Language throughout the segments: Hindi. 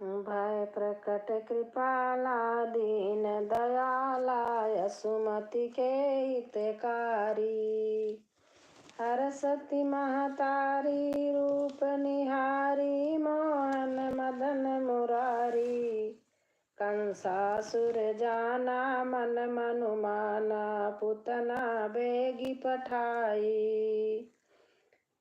भय प्रकट कृपाला दीन दयाला यसुमति के हितकारी। हरसती महतारी रूप निहारी मोहन मदन मुरारी। कंसासुर जाना मन मनुमाना पुतना बेगी पठाई।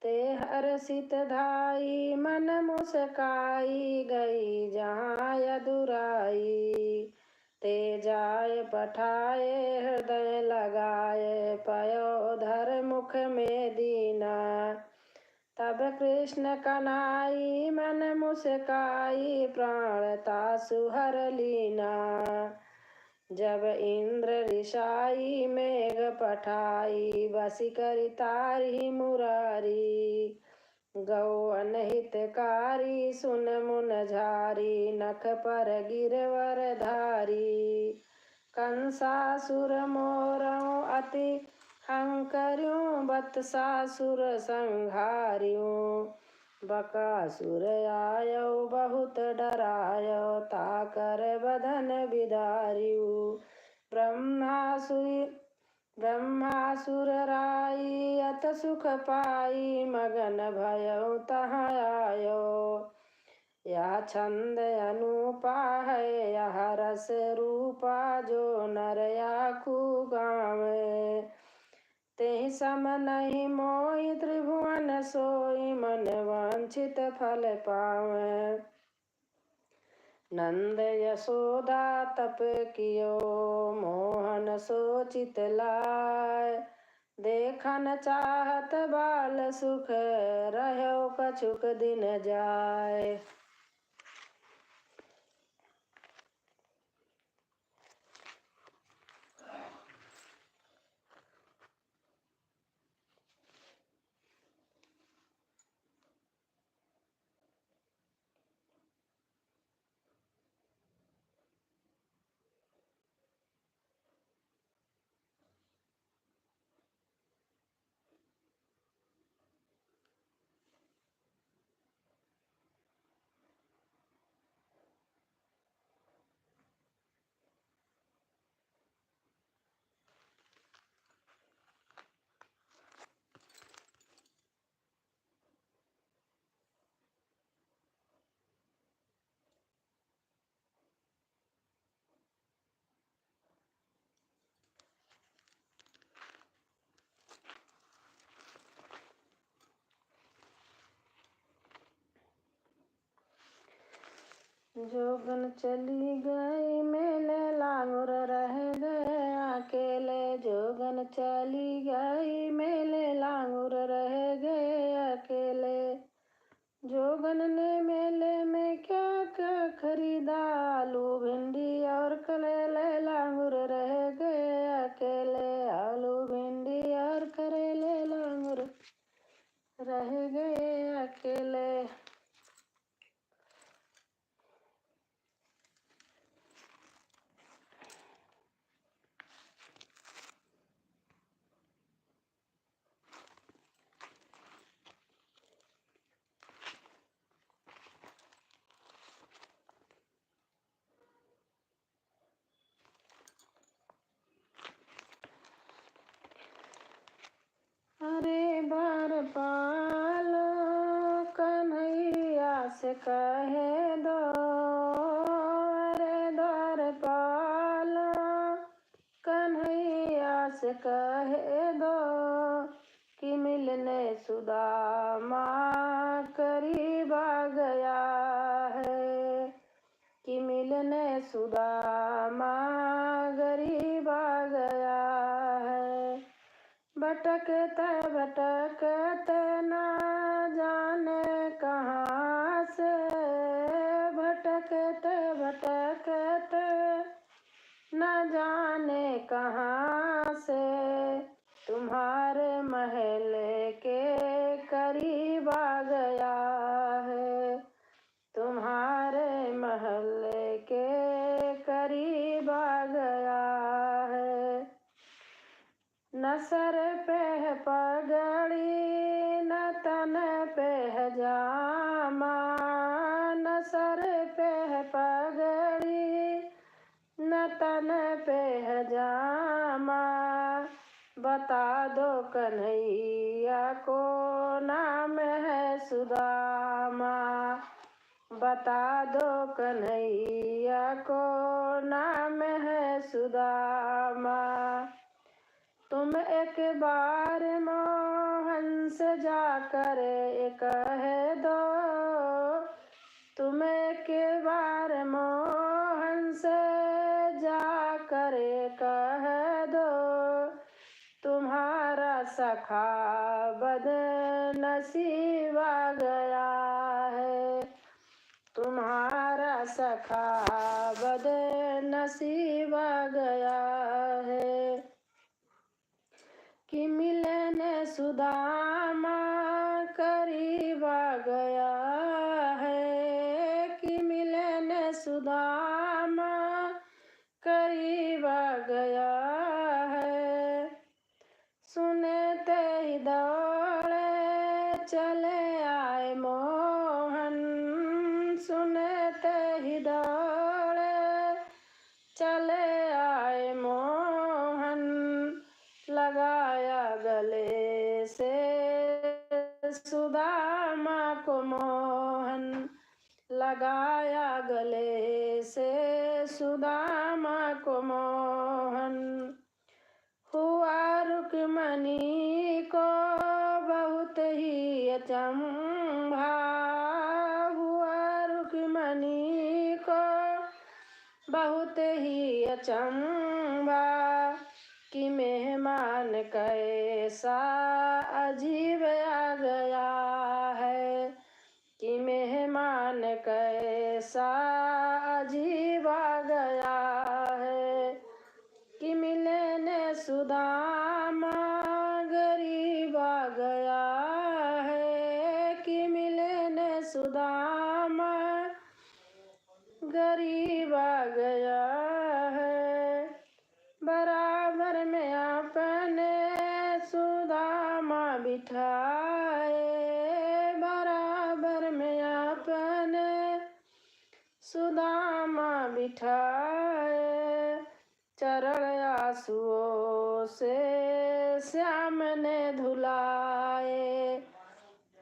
ते हर्षित धाई मन मुस्काई गई जहाँ यदुराई। ते जाय पठाए हृदय लगाए पयो धर मुख में दीना। तब कृष्ण कनाई मन मुस्काई प्राण तासु हर लीना। जब इंद्र रिसाई मेघ पठाई बसी करी तारी मुरारी। गौ अनहितकारी सुन मुन झारी नख पर गिरवर धारी। कंसासुर मोरऊ अति हंकर्यों बत्सासुर संहार्यों। बकासुर आयो बहुत डरायो ताकर बदन बिदार्यु। ब्रह्मासुर राई अत सुख पाई मगन भयो तहाँ आयो। यह छंद अनुपा है यह रस रूपा जो नर आखू गावे। तेहि सम नहीं मोहि त्रिभुवन सोई मन वांछित फल पावे। नंद यशोदा तप कियो मोहन सोचित लाय। देखन चाहत बाल सुख रहो कछुक दिन जाय। जोगन चली गई मेले लांगुर रह गए अकेले। जोगन चली गई मेले लांगुर रह गए अकेले। जोगन ने मेले में क्या क्या खरीदा आलू भिंडी और करेले लांगुर रह गए अकेले। आलू भिंडी और करेले लांगुर रह गए अकेले। अरे बार पालो कन्हैया से कहे दो। अरे द्वार पालो कन्हैया से कहे दो कि मिलने सुदामा करीब आ गया है। कि मिलने सुदामा करीब आ गया है। भटकते ना जाने कहाँ से। भटकते न जाने कहाँ से। तुम्हारे महल के करीब आ गया है। तुम्हारे महल के करीब आ गया है। न सर पे है पगड़ी न तन पे है जामा। न सर पे है तन पे हजामा, बता दो कन्हैया को नाम है सुदामा, बता दो कन्हैया को नाम है सुदामा। तुम एक बार मोहन से जाकर कह दो, तुम एक बार मोहन से जाकर कह दो, तुम्हारा सखा बदनसीब आ गया है, तुम्हारा सखा बदनसीब आ गया है। कि मिलने सुदामा करीब आ गया है, कि मिलने सुदामा करीब आ गया है। सुनते ही दौड़े चले आए मोहन, सुनते ही दौड़े चले आए मोहन, लगाया गले से सुदामा को मोहन, लगाया गले से सुदामा को मोहन। हुआ रुक्मणी को बहुत ही अचंभा, हुआ रुक्मणी को बहुत ही अचंभा, कि मेहमान कैसा अजीब आ गया है, कि मेहमान कैसा अजीब आ गया है। कि मिलने सुदामा गरीब आ गया है, कि मिलने सुदामा गरीब आ गया है। बराबर में अपने सुदामा बिठाए, बराबर में अपने सुदामा बिठाए, चरण आंसुओं से श्याम ने धुलाए,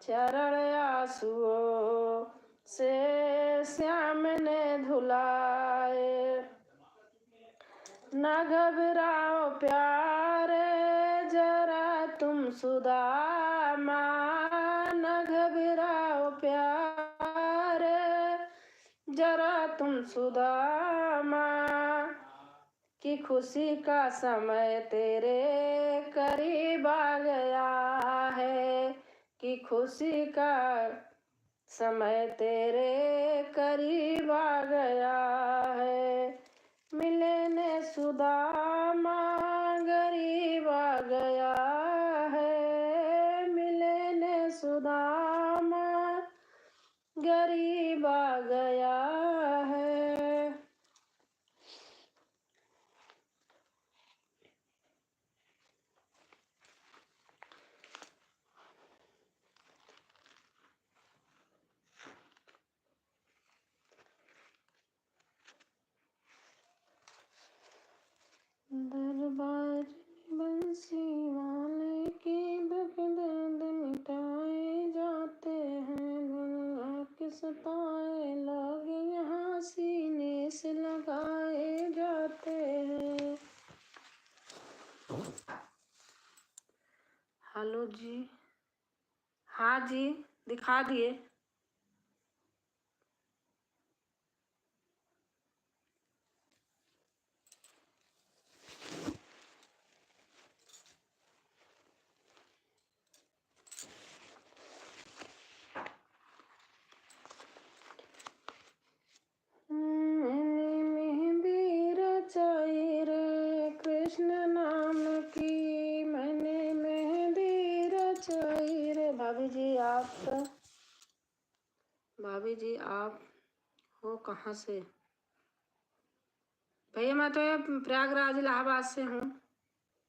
चरण आंसुओं से श्याम ने धुलाए। न घबराओ प्यारे जरा तुम सुदामा, न घबराओ प्यारे जरा तुम सुदामा, कि खुशी का समय तेरे करीब आ गया है, कि खुशी का समय तेरे करीब आ गया है। मिलने सुदामा गरीब आ गया है, मिलने सुदामा गरीब आ गया है। दरबार बंसी वाले की दुख दर्द मिटाए जाते हैं, दुनिया के सताए लोग यहाँ सीने से लगाए जाते हैं। हेलो जी, हाँ जी, दिखा दिए। मेहंदी रचाई रे कृष्ण नाम की, मैंने मेहंदी रचाई रे। भाभी जी आप हो कहाँ से? भैया मैं तो प्रयागराज इलाहाबाद से हूँ,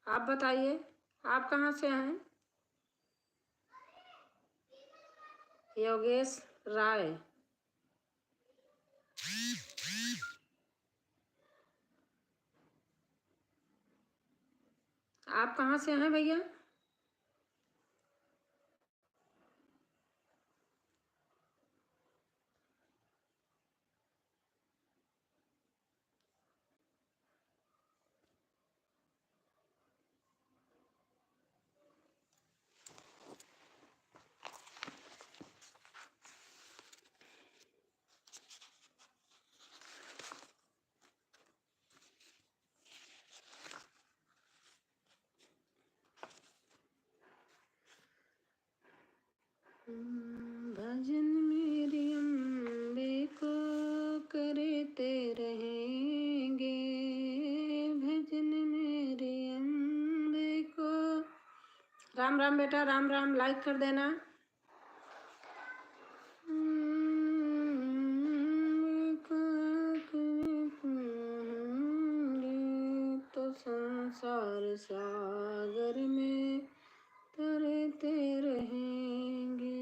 आप बताइए आप कहाँ से हैं? योगेश राय। आप कहाँ से हैं भैया? भजन मेरी अम्बे को करते रहेंगे, भजन मेरी अम्बे को। राम राम बेटा, राम राम। लाइक कर देना। तो संसार सागर में तरते रहेंगे,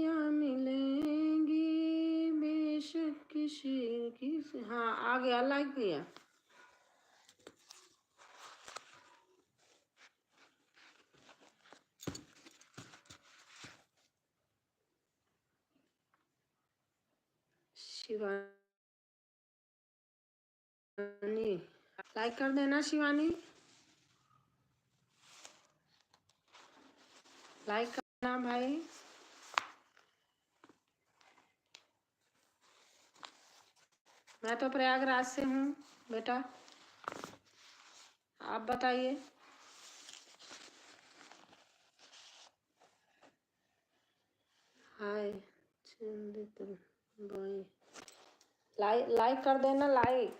या मिलेंगी बेशक किसी की। हाँ, आ गया, लाइक किया। शिवानी, लाइक कर देना शिवानी। लाइक करना भाई। मैं तो प्रयागराज से हूँ बेटा, आप बताइए। हाय चंदित भाई, लाइक कर देना, लाइक।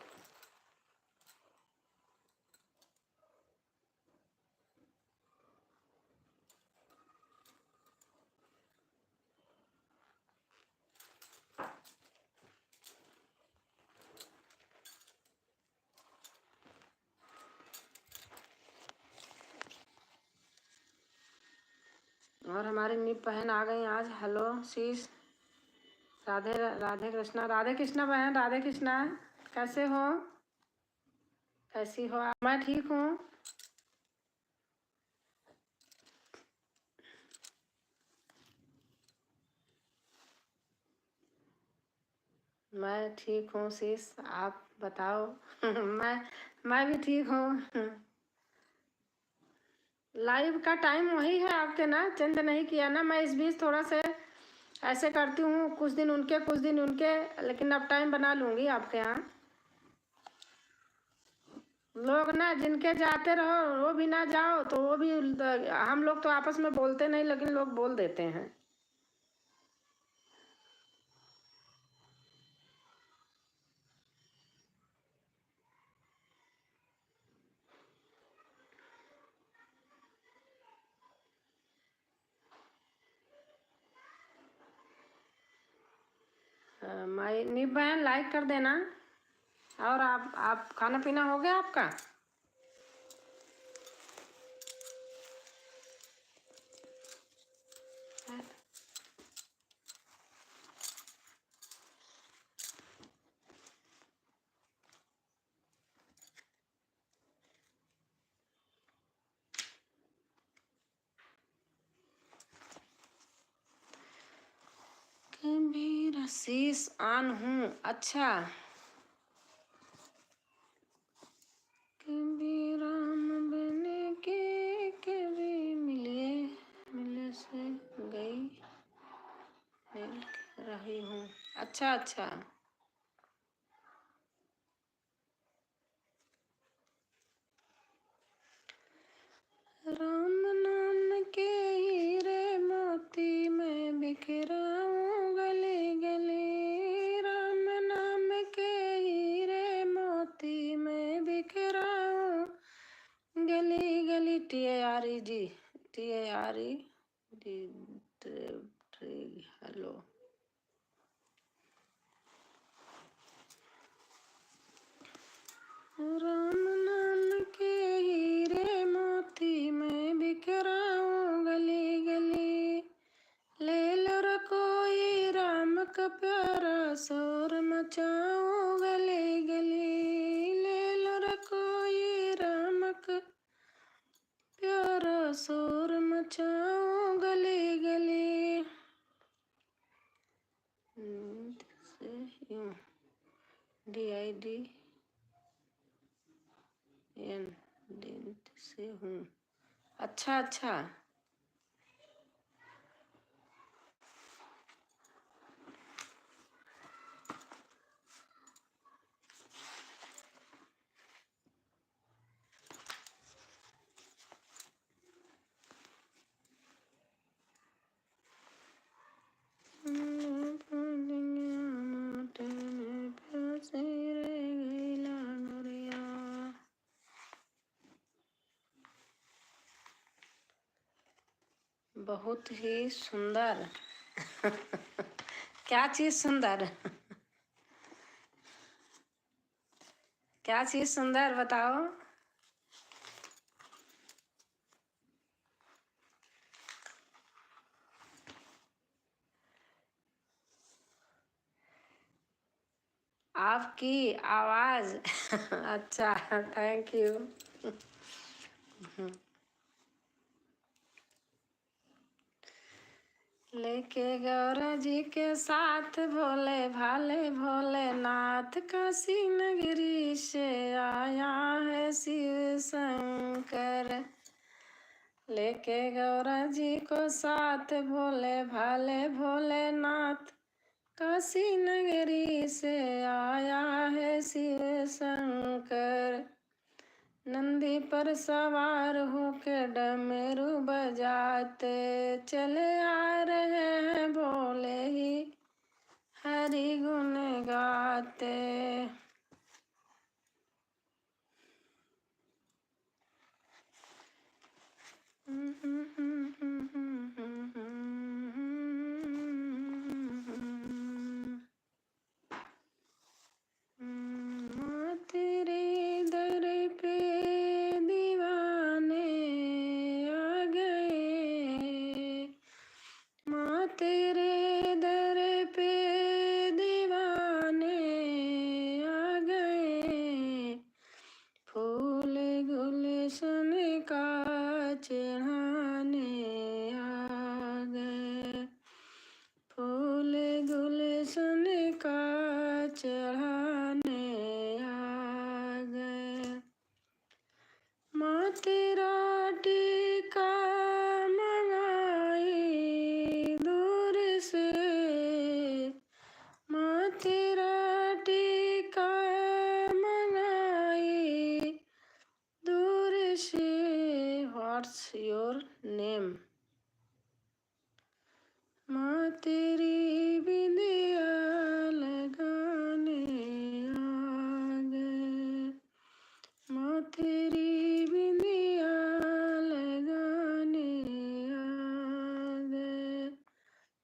और हमारी निप बहन आ गई आज। हेलो शीश, राधे राधे कृष्णा, राधे कृष्णा बहन, राधे कृष्णा। कैसे हो? कैसी हो आप? मैं ठीक हूँ। मैं ठीक हूँ शीश, आप बताओ। मैं भी ठीक हूँ। लाइव का टाइम वही है आपके ना, चेंज नहीं किया ना। मैं इस बीच थोड़ा से ऐसे करती हूँ, कुछ दिन उनके कुछ दिन उनके, लेकिन अब टाइम बना लूँगी आपके यहाँ। लोग ना जिनके जाते रहो वो भी ना जाओ तो वो भी, हम लोग तो आपस में बोलते नहीं, लेकिन लोग बोल देते हैं। माई निप बहन, लाइक कर देना। और आप खाना पीना हो गया आपका? कबीर शीश ऑन हूँ। अच्छा, कभी राम बन के कभी मिले से गई मिल रही हूँ। अच्छा अच्छा। राम नाम के हीरे मोती मैं बिखराऊं गली गली, राम नाम के हीरे मोती मैं बिखराऊं गली गली। TARE जी, TARE डी। हेलो, राम नाम के हीरे मोती मैं बिखराऊं गली गली, ले लो कोई राम का प्यारा शोर मचाऊं गली गली, ले लो कोई राम तक प्यारा शोर मचाऊं गली गली। नींद से यूं DIDN नींद से हूँ। अच्छा अच्छा। बहुत ही सुंदर। क्या चीज सुंदर? क्या चीज सुंदर बताओ। आपकी आवाज। अच्छा, थैंक यू। लेके गौरा जी के साथ भोले भाले भोलेनाथ, काशी नगरी से आया है शिव शंकर। लेके गौरा जी को साथ भोले भाले भोलेनाथ, काशी नगरी से आया है शिव शंकर। नंदी पर सवार होके डमरू बजाते चले आ रहे हैं भोले ही हरि गुण गाते। तेरे दर पे दीवाने आ गए, माँ तेरे दर पे दीवाने आ गए। फूल गुलशन का चढ़ाने आ गए, फूल गुलशन का चढ़ाने आ गए। माँ तेरा टीका मंगाई दूर से, माँ तेरा टीका मंगाई दूर से। What's your name? माँ तेरी बिंदिया लगाने आ गए, माँ तेरी बिंदिया लगाने आ गए।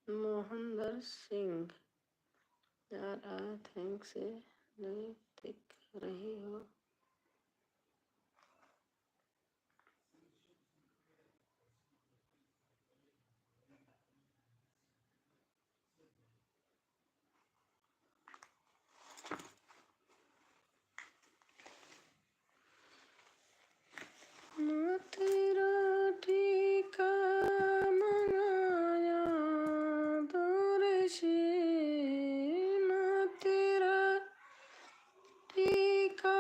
मोहनदर सिंह। यार थैंक से नहीं दिख रही हो। माँ तेरा टीका मंगाया दूर से, माँ तेरा टीका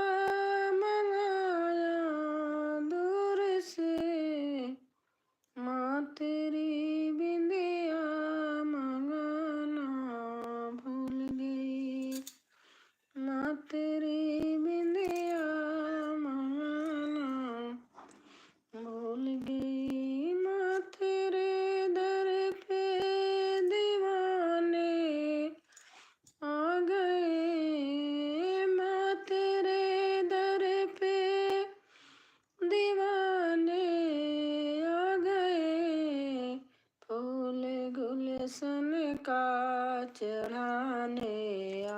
मंगाया दूर से। माँ तेरी बिंदिया मंगाना भूल गई, माँ तेरी बिंदिया मंगाना भूल गई। माँ तेरे दर पे दीवाने आ गए, माँ तेरे दर पे दीवाने आ गए। फूल गुलशन का चढ़ाने आ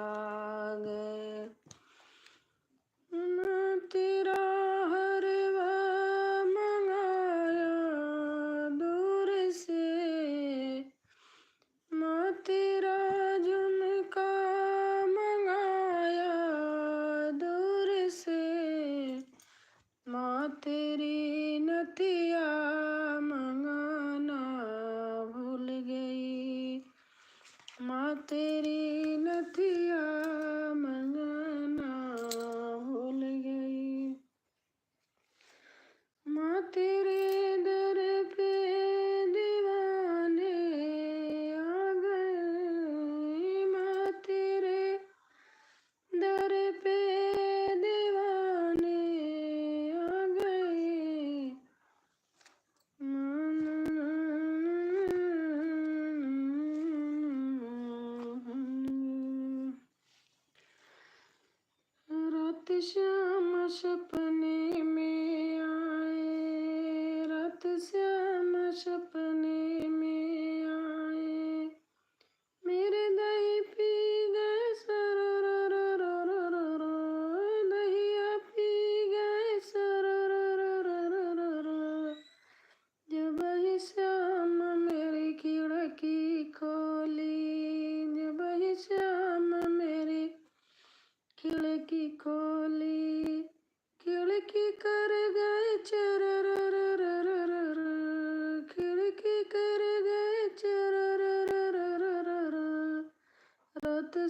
गए। माँ तेरा हरवा मंगाया दूर से, माँ तेरा झुमका मंगाया दूर से। माँ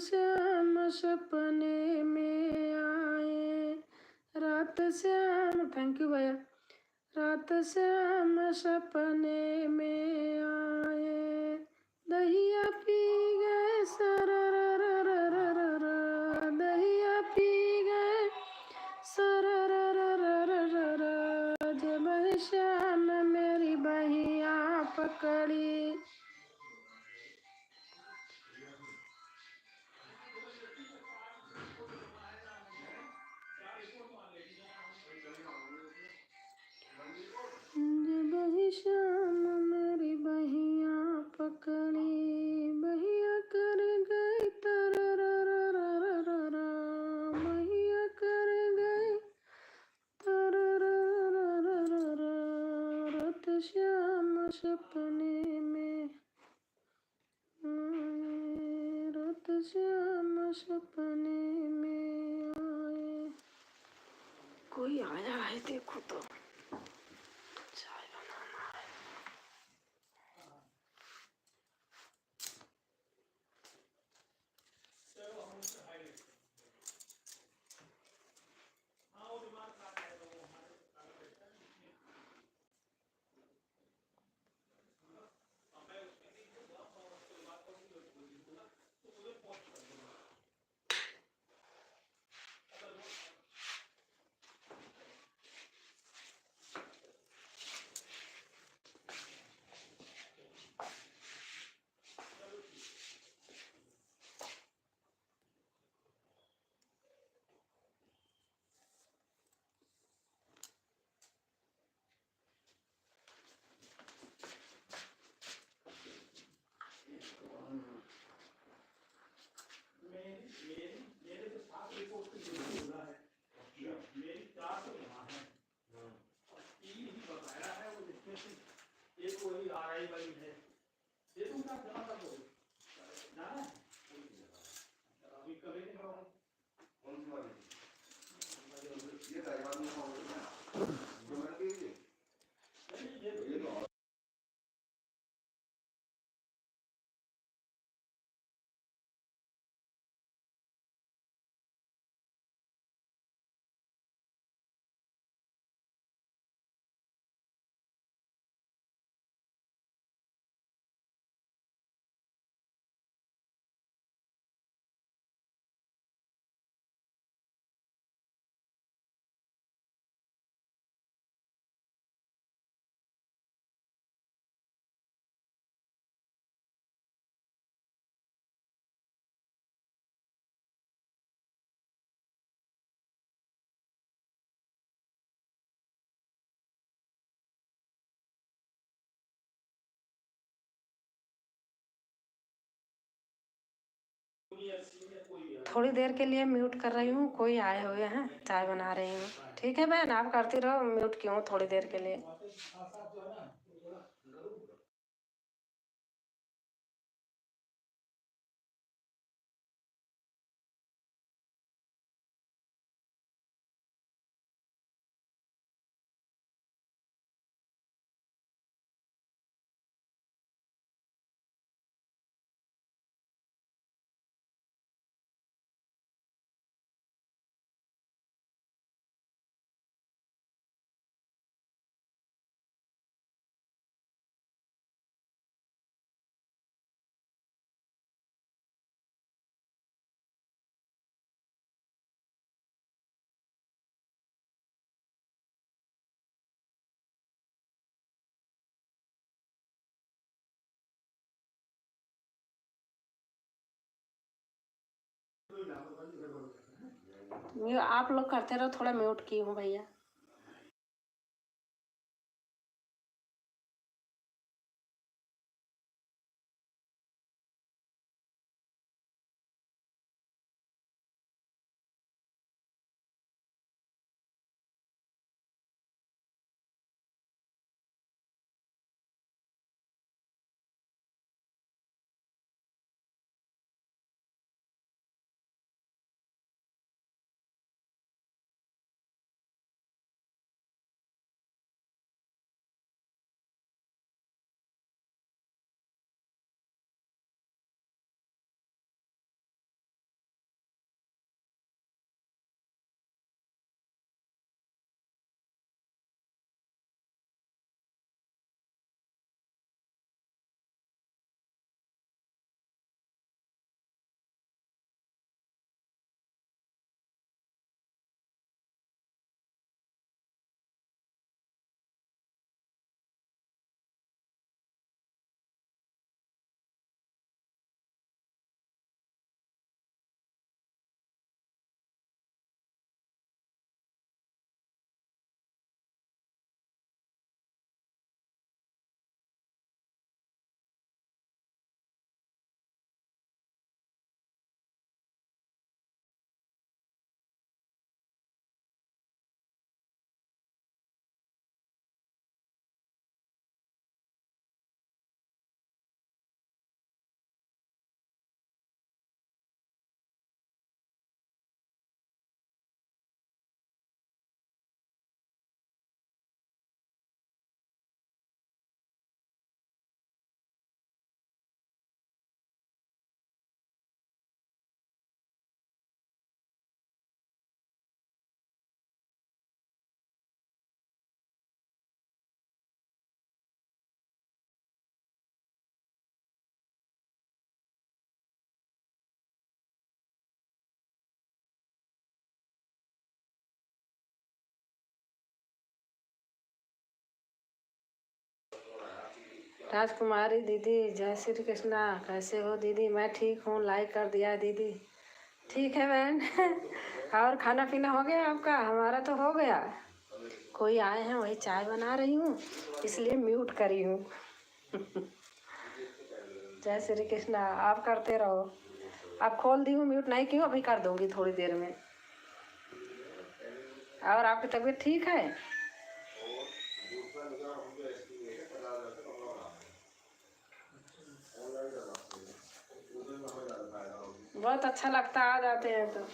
श्याम सपने में आए, रात श्याम, थैंक यू भैया। रात श्याम सपने में आए, दहिया पी गए सरररररररर, दहिया पी गए सरररररररर, जब श्याम मेरी बहिया पकड़ी। जब श्याम मेरी बहिया पकड़ी, बहिया कर गई तररररररर, बहिया कर गई तररररररर, रात श्याम सपने में आए, रात श्याम सपने में आए। कोई आया है देखो तो, चाय बनाना है। थोड़ी देर के लिए म्यूट कर रही हूँ, कोई आए हुए हैं, चाय बना रही हूँ। ठीक है बहन, आप करती रहो, म्यूट क्यों थोड़ी देर के लिए। आप लोग करते रहो, थोड़ा म्यूट की हूँ भैया। राजकुमारी दीदी, जय श्री कृष्णा। कैसे हो दीदी? मैं ठीक हूँ, लाइक कर दिया है दीदी। ठीक है बहन। और खाना पीना हो गया आपका? हमारा तो हो गया। कोई आए हैं, वही चाय बना रही हूँ, इसलिए म्यूट करी हूँ। जय श्री कृष्णा। आप करते रहो। आप खोल दी हूँ, म्यूट नहीं क्यों, अभी कर दूँगी थोड़ी देर में। और आपकी तबीयत ठीक है? बहुत अच्छा लगता है, आ जाते हैं तो।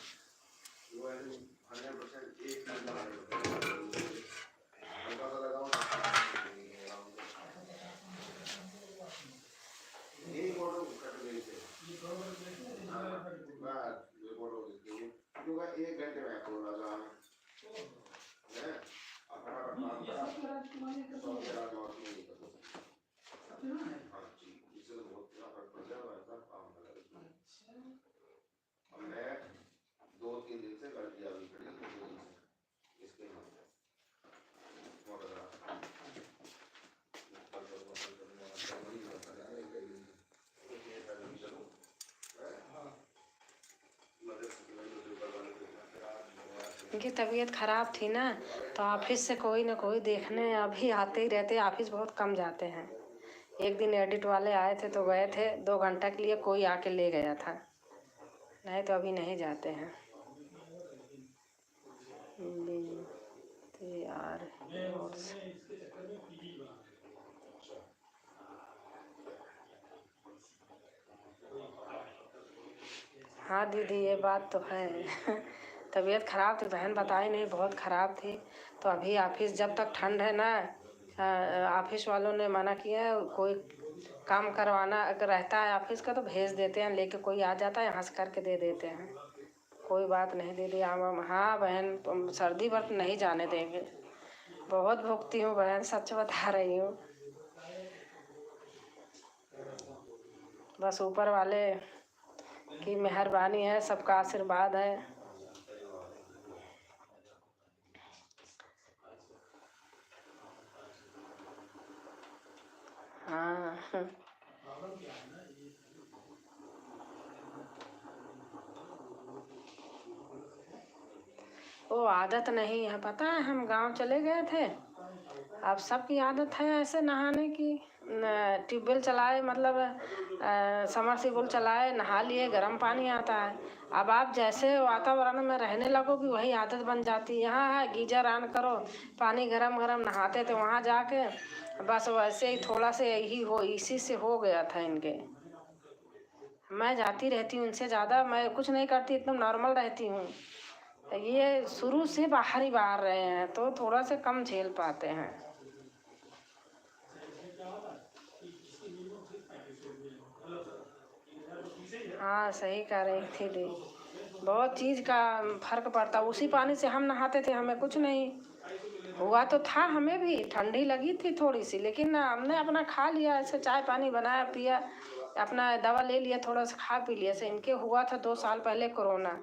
इनकी तबीयत ख़राब थी ना, तो ऑफिस से कोई ना कोई देखने अभी आते ही रहते। ऑफिस बहुत कम जाते हैं। एक दिन एडिट वाले आए थे तो गए थे, 2 घंटा के लिए कोई आके ले गया था, नहीं तो अभी नहीं जाते हैं। यार हाँ दीदी, ये बात तो है। तबीयत ख़राब थी बहन, बताई नहीं, बहुत ख़राब थी। तो अभी ऑफिस जब तक ठंड है ना, ऑफिस वालों ने मना किया है। कोई काम करवाना अगर रहता है ऑफिस का तो भेज देते हैं, लेके कोई आ जाता है, यहाँ से करके दे देते हैं। कोई बात नहीं दीदी। हाँ बहन, सर्दी भर नहीं जाने देंगे। बहुत भुगती हूँ बहन, सच बता रही हूँ। बस ऊपर वाले की मेहरबानी है, सबका आशीर्वाद है। हाँ। वो आदत नहीं है, पता है, हम गांव चले गए थे। अब सबकी आदत है ऐसे नहाने की। ट्यूबवेल चलाए, मतलब समरसीबल चलाए, नहा लिए, गर्म पानी आता है। अब आप जैसे वातावरण में रहने लगोगी वही आदत बन जाती है। यहाँ है गीजर ऑन करो, पानी गरम गरम, नहाते थे वहाँ जाके। बस वैसे ही थोड़ा से यही हो, इसी से हो गया था इनके। मैं जाती रहती हूँ इनसे ज़्यादा, मैं कुछ नहीं करती, एकदम नॉर्मल रहती हूँ। ये शुरू से बाहर ही बाहर रहे हैं तो थोड़ा से कम झेल पाते हैं। हाँ सही कह रही थी दी, बहुत चीज़ का फर्क पड़ता। उसी पानी से हम नहाते थे, हमें कुछ नहीं हुआ। तो था, हमें भी ठंडी लगी थी थोड़ी सी, लेकिन हमने अपना खा लिया, ऐसे चाय पानी बनाया पिया, अपना दवा ले लिया, थोड़ा सा खा पी लिया। से इनके हुआ था 2 साल पहले कोरोना,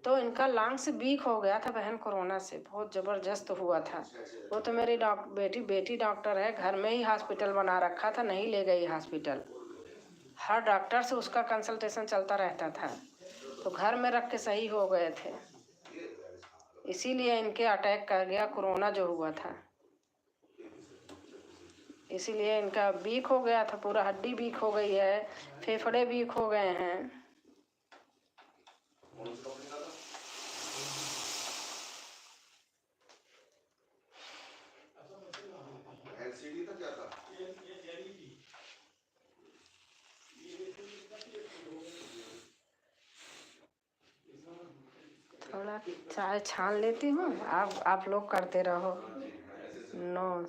तो इनका लंग्स वीक हो गया था बहन, कोरोना से बहुत ज़बरदस्त हुआ था। वो तो मेरी बेटी डॉक्टर है, घर में ही हॉस्पिटल बना रखा था, नहीं ले गई हॉस्पिटल। हर डॉक्टर से उसका कंसल्टेशन चलता रहता था, तो घर में रख के सही हो गए थे। इसीलिए इनके अटैक कर गया कोरोना जो हुआ था, इसीलिए इनका वीक हो गया था, पूरा हड्डी वीक हो गई है, फेफड़े वीक हो गए हैं। थोड़ा चाय छान लेती हूँ, आप लोग करते रहो। नो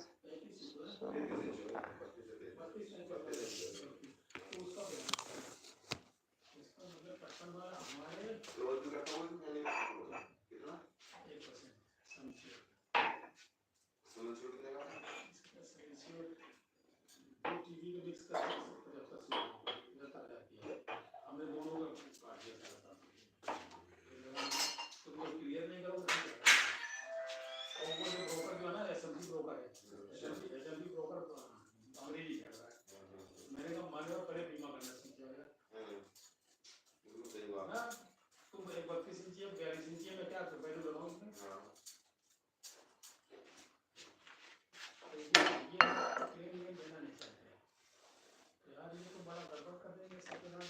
32 इंची 42 इंची में क्या पहले लगाऊं इसमें क्लेम में देना नहीं चाहते यार ये तो बड़ा गड़बड़ कर देंगे सबके साथ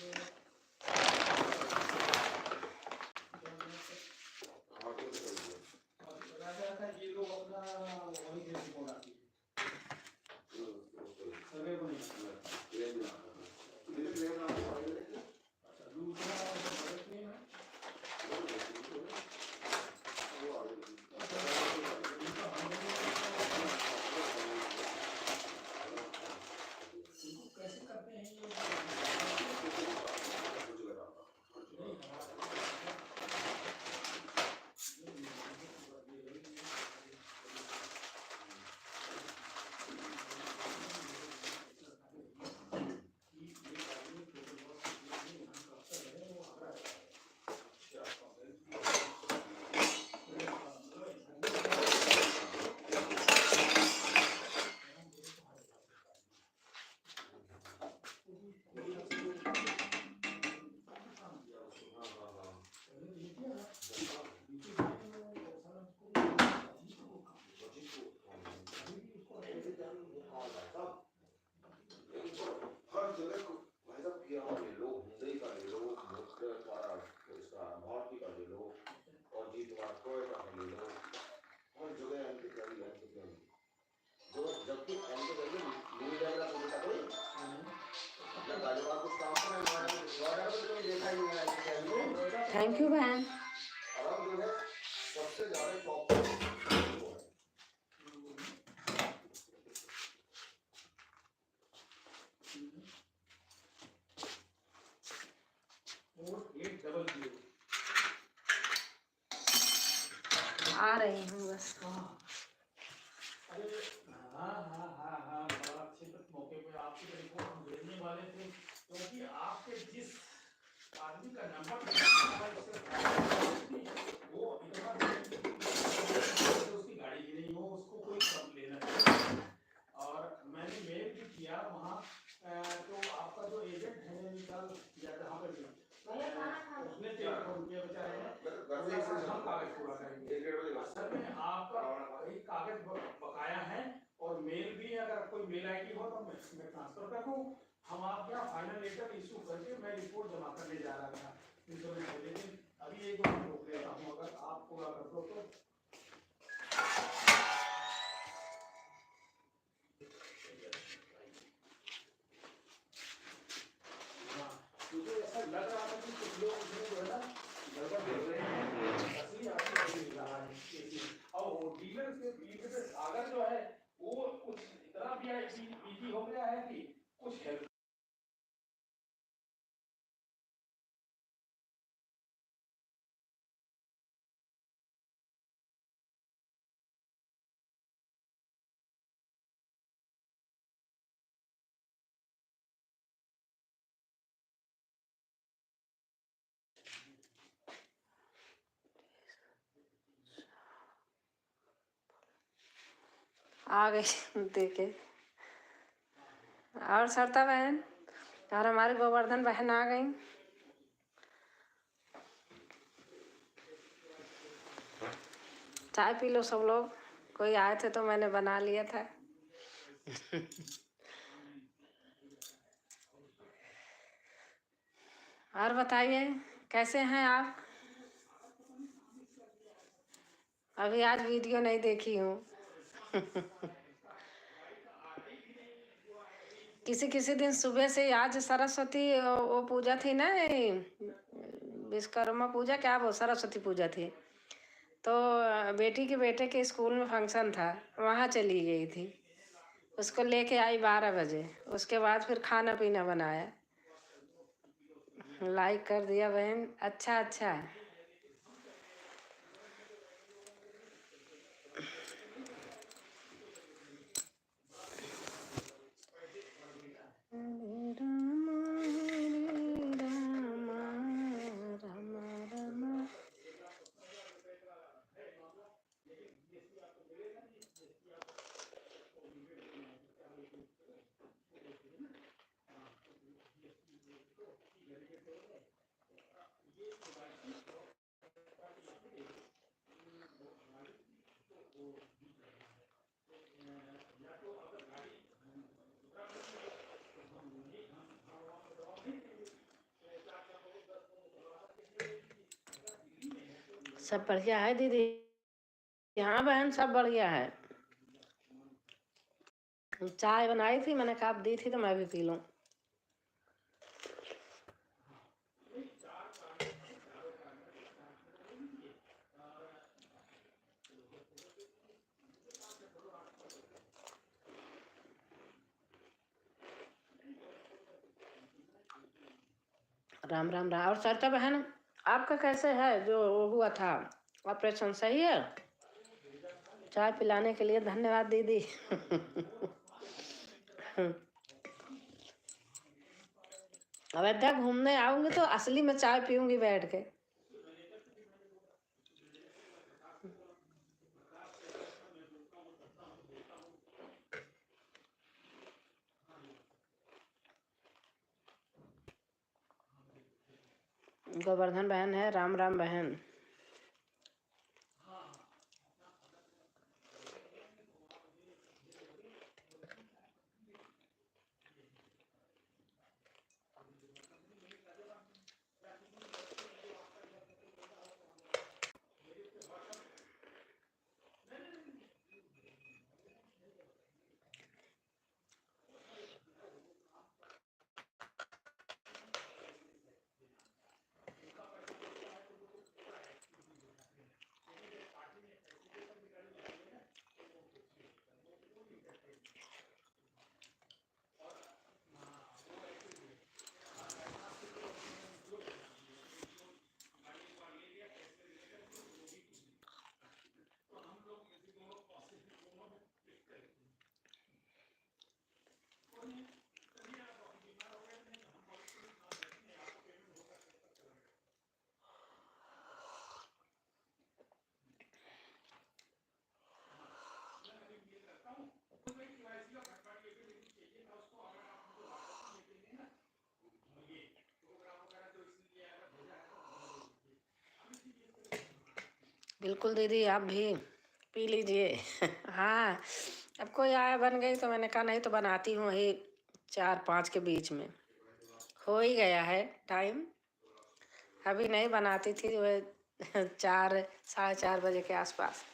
राजा था ये लोग अपना वही से रिपोर्ट आती है सर्वे को नहीं अच्छा दूसरा क्लेम है कैसे करते हैं ये थैंक यू बहन। आ रही हूँ बस। अरे हाँ बड़ा अच्छे मौके पे आपकी रिपोर्ट हम भेजने वाले थे क्योंकि आपके जिस आदमी का नंबर वो इतना उसकी गाड़ी भी नहीं हो उसको कोई सब लेना चाहिए और मैंने मेल भी किया वहाँ तो आपका जो एजेंट है नैनीताल या जहाँ पर भी उसने रुपये बचाए हैं हम कागज पूरा करेंगे असल में आपका कई कागज बकाया है और मेल भी अगर कोई मेल आईडी हो तो मैं ट्रांसफर कर दूँ हम आपके यहाँ फाइनल लेटर इशू करके मैं रिपोर्ट जमा करने जा रहा था लेकिन अभी एक बार रोक लेता हूँ अगर आप पूरा कर दो तो मुझे ऐसा लग रहा था कि कुछ लोग उसमें जो है ना गड़बड़ कर रहे हैं असली आपको नहीं मिल रहा है और डीलर के सागर जो है वो कुछ इतना भी इजी हो गया है कि कुछ हेल्प आ गई देखे। और सरता बहन और हमारी गोवर्धन बहन आ गई। चाय पी लो सब लोग। कोई आए थे तो मैंने बना लिया था। और बताइए कैसे हैं आप? अभी आज वीडियो नहीं देखी हूँ। किसी दिन सुबह से आज सरस्वती वो पूजा थी ना, विश्वकर्मा पूजा क्या वो सरस्वती पूजा थी तो बेटी के बेटे के स्कूल में फंक्शन था, वहाँ चली गई थी। उसको लेके आई 12 बजे। उसके बाद फिर खाना पीना बनाया। लाइक कर दिया बहन। अच्छा अच्छा। सब बढ़िया है दीदी। हाँ बहन, सब बढ़िया है। चाय बनाई थी, मैंने कहा आप दी थी तो मैं भी पी लूं। राम राम राम। और सरिता बहन, आपका कैसे है? जो वो हुआ था ऑपरेशन, सही है? चाय पिलाने के लिए धन्यवाद दीदी। अयोध्या घूमने आऊंगी तो असली में चाय पीऊंगी बैठ के। गोवर्धन बहन है, राम राम बहन। बिल्कुल दीदी, आप भी पी लीजिए। हाँ, अब कोई आया बन गई तो मैंने कहा नहीं तो बनाती हूँ वही 4-5 के बीच में। हो ही गया है टाइम। अभी नहीं बनाती थी, वो 4-4:30 बजे के आसपास।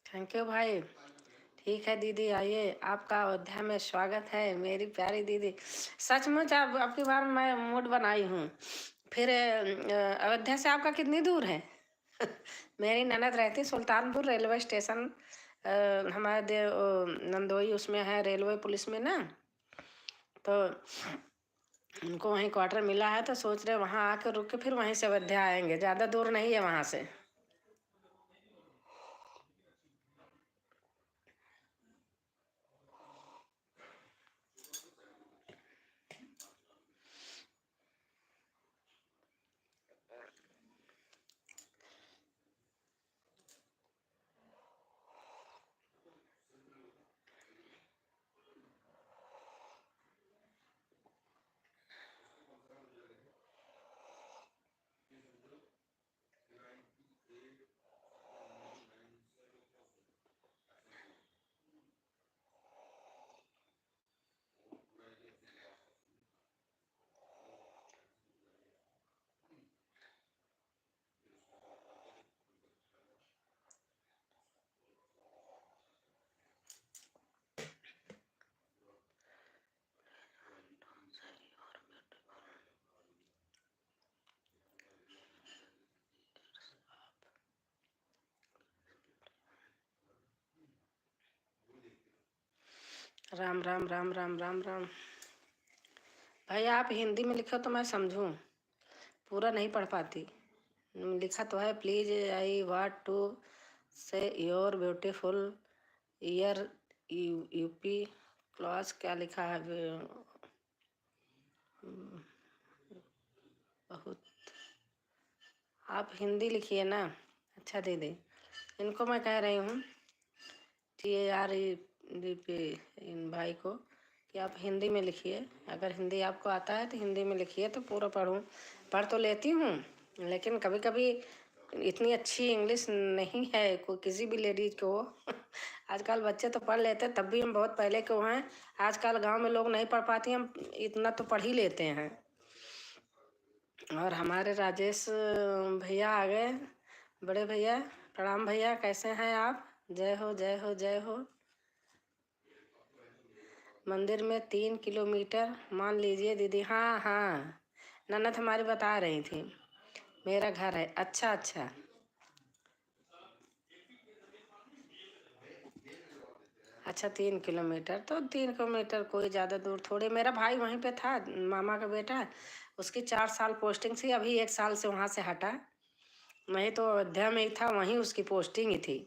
थैंक यू भाई। ठीक है दीदी, आइए, आपका अयोध्या में स्वागत है मेरी प्यारी दीदी। सचमुच आप अब की बार मैं मूड बनाई हूँ। फिर अयोध्या से आपका कितनी दूर है? मेरी ननद रहती सुल्तानपुर रेलवे स्टेशन, हमारे नंदोई उसमें है, रेलवे पुलिस में ना। तो उनको वहीं क्वार्टर मिला है तो सोच रहे वहाँ आकर रुक के फिर वहीं से अयोध्या आएंगे। ज़्यादा दूर नहीं है वहाँ से। राम राम राम राम राम राम। भाई आप हिंदी में लिखो तो मैं समझूं। पूरा नहीं पढ़ पाती। लिखा तो है प्लीज आई वांट टू से your beautiful year UP class, क्या लिखा है बहुत। आप हिंदी लिखिए ना। अच्छा दीदी, इनको मैं कह रही हूँ TAREDP इन भाई को कि आप हिंदी में लिखिए। अगर हिंदी आपको आता है तो हिंदी में लिखिए तो पूरा पढ़ तो लेती हूँ, लेकिन कभी कभी इतनी अच्छी इंग्लिश नहीं है कोई किसी भी लेडीज को। आजकल बच्चे तो पढ़ लेते हैं, तब भी हम बहुत पहले के हैं। आजकल गांव में लोग नहीं पढ़ पाती, हम इतना तो पढ़ ही लेते हैं। और हमारे राजेश भैया आ गए, बड़े भैया। प्रणाम भैया, कैसे हैं आप? जय हो जय हो जय हो। मंदिर में 3 किलोमीटर मान लीजिए दीदी। हाँ हाँ, ननद हमारी बता रही थी मेरा घर है। अच्छा अच्छा अच्छा, 3 किलोमीटर तो 3 किलोमीटर कोई ज़्यादा दूर थोड़ी। मेरा भाई वहीं पे था, मामा का बेटा, उसकी 4 साल पोस्टिंग थी, अभी 1 साल से वहाँ से हटा। नहीं तो अयोध्या में ही था, वहीं उसकी पोस्टिंग ही थी।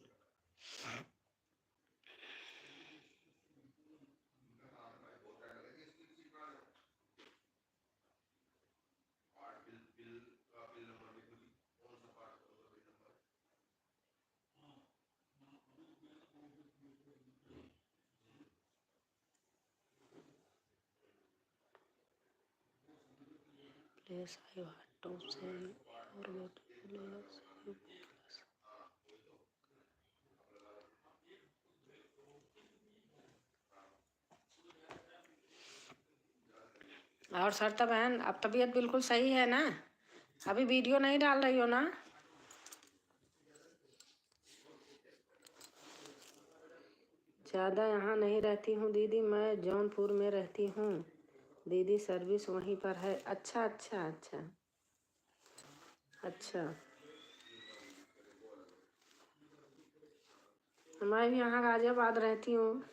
प्लेस आई वांट टू से और सरता बहन, अब तबीयत बिल्कुल सही है ना? अभी वीडियो नहीं डाल रही हो ना? ज़्यादा यहाँ नहीं रहती हूँ दीदी, मैं जौनपुर में रहती हूँ दीदी, सर्विस वहीं पर है। अच्छा अच्छा अच्छा अच्छा, मैं भी यहाँ गाजियाबाद रहती हूँ।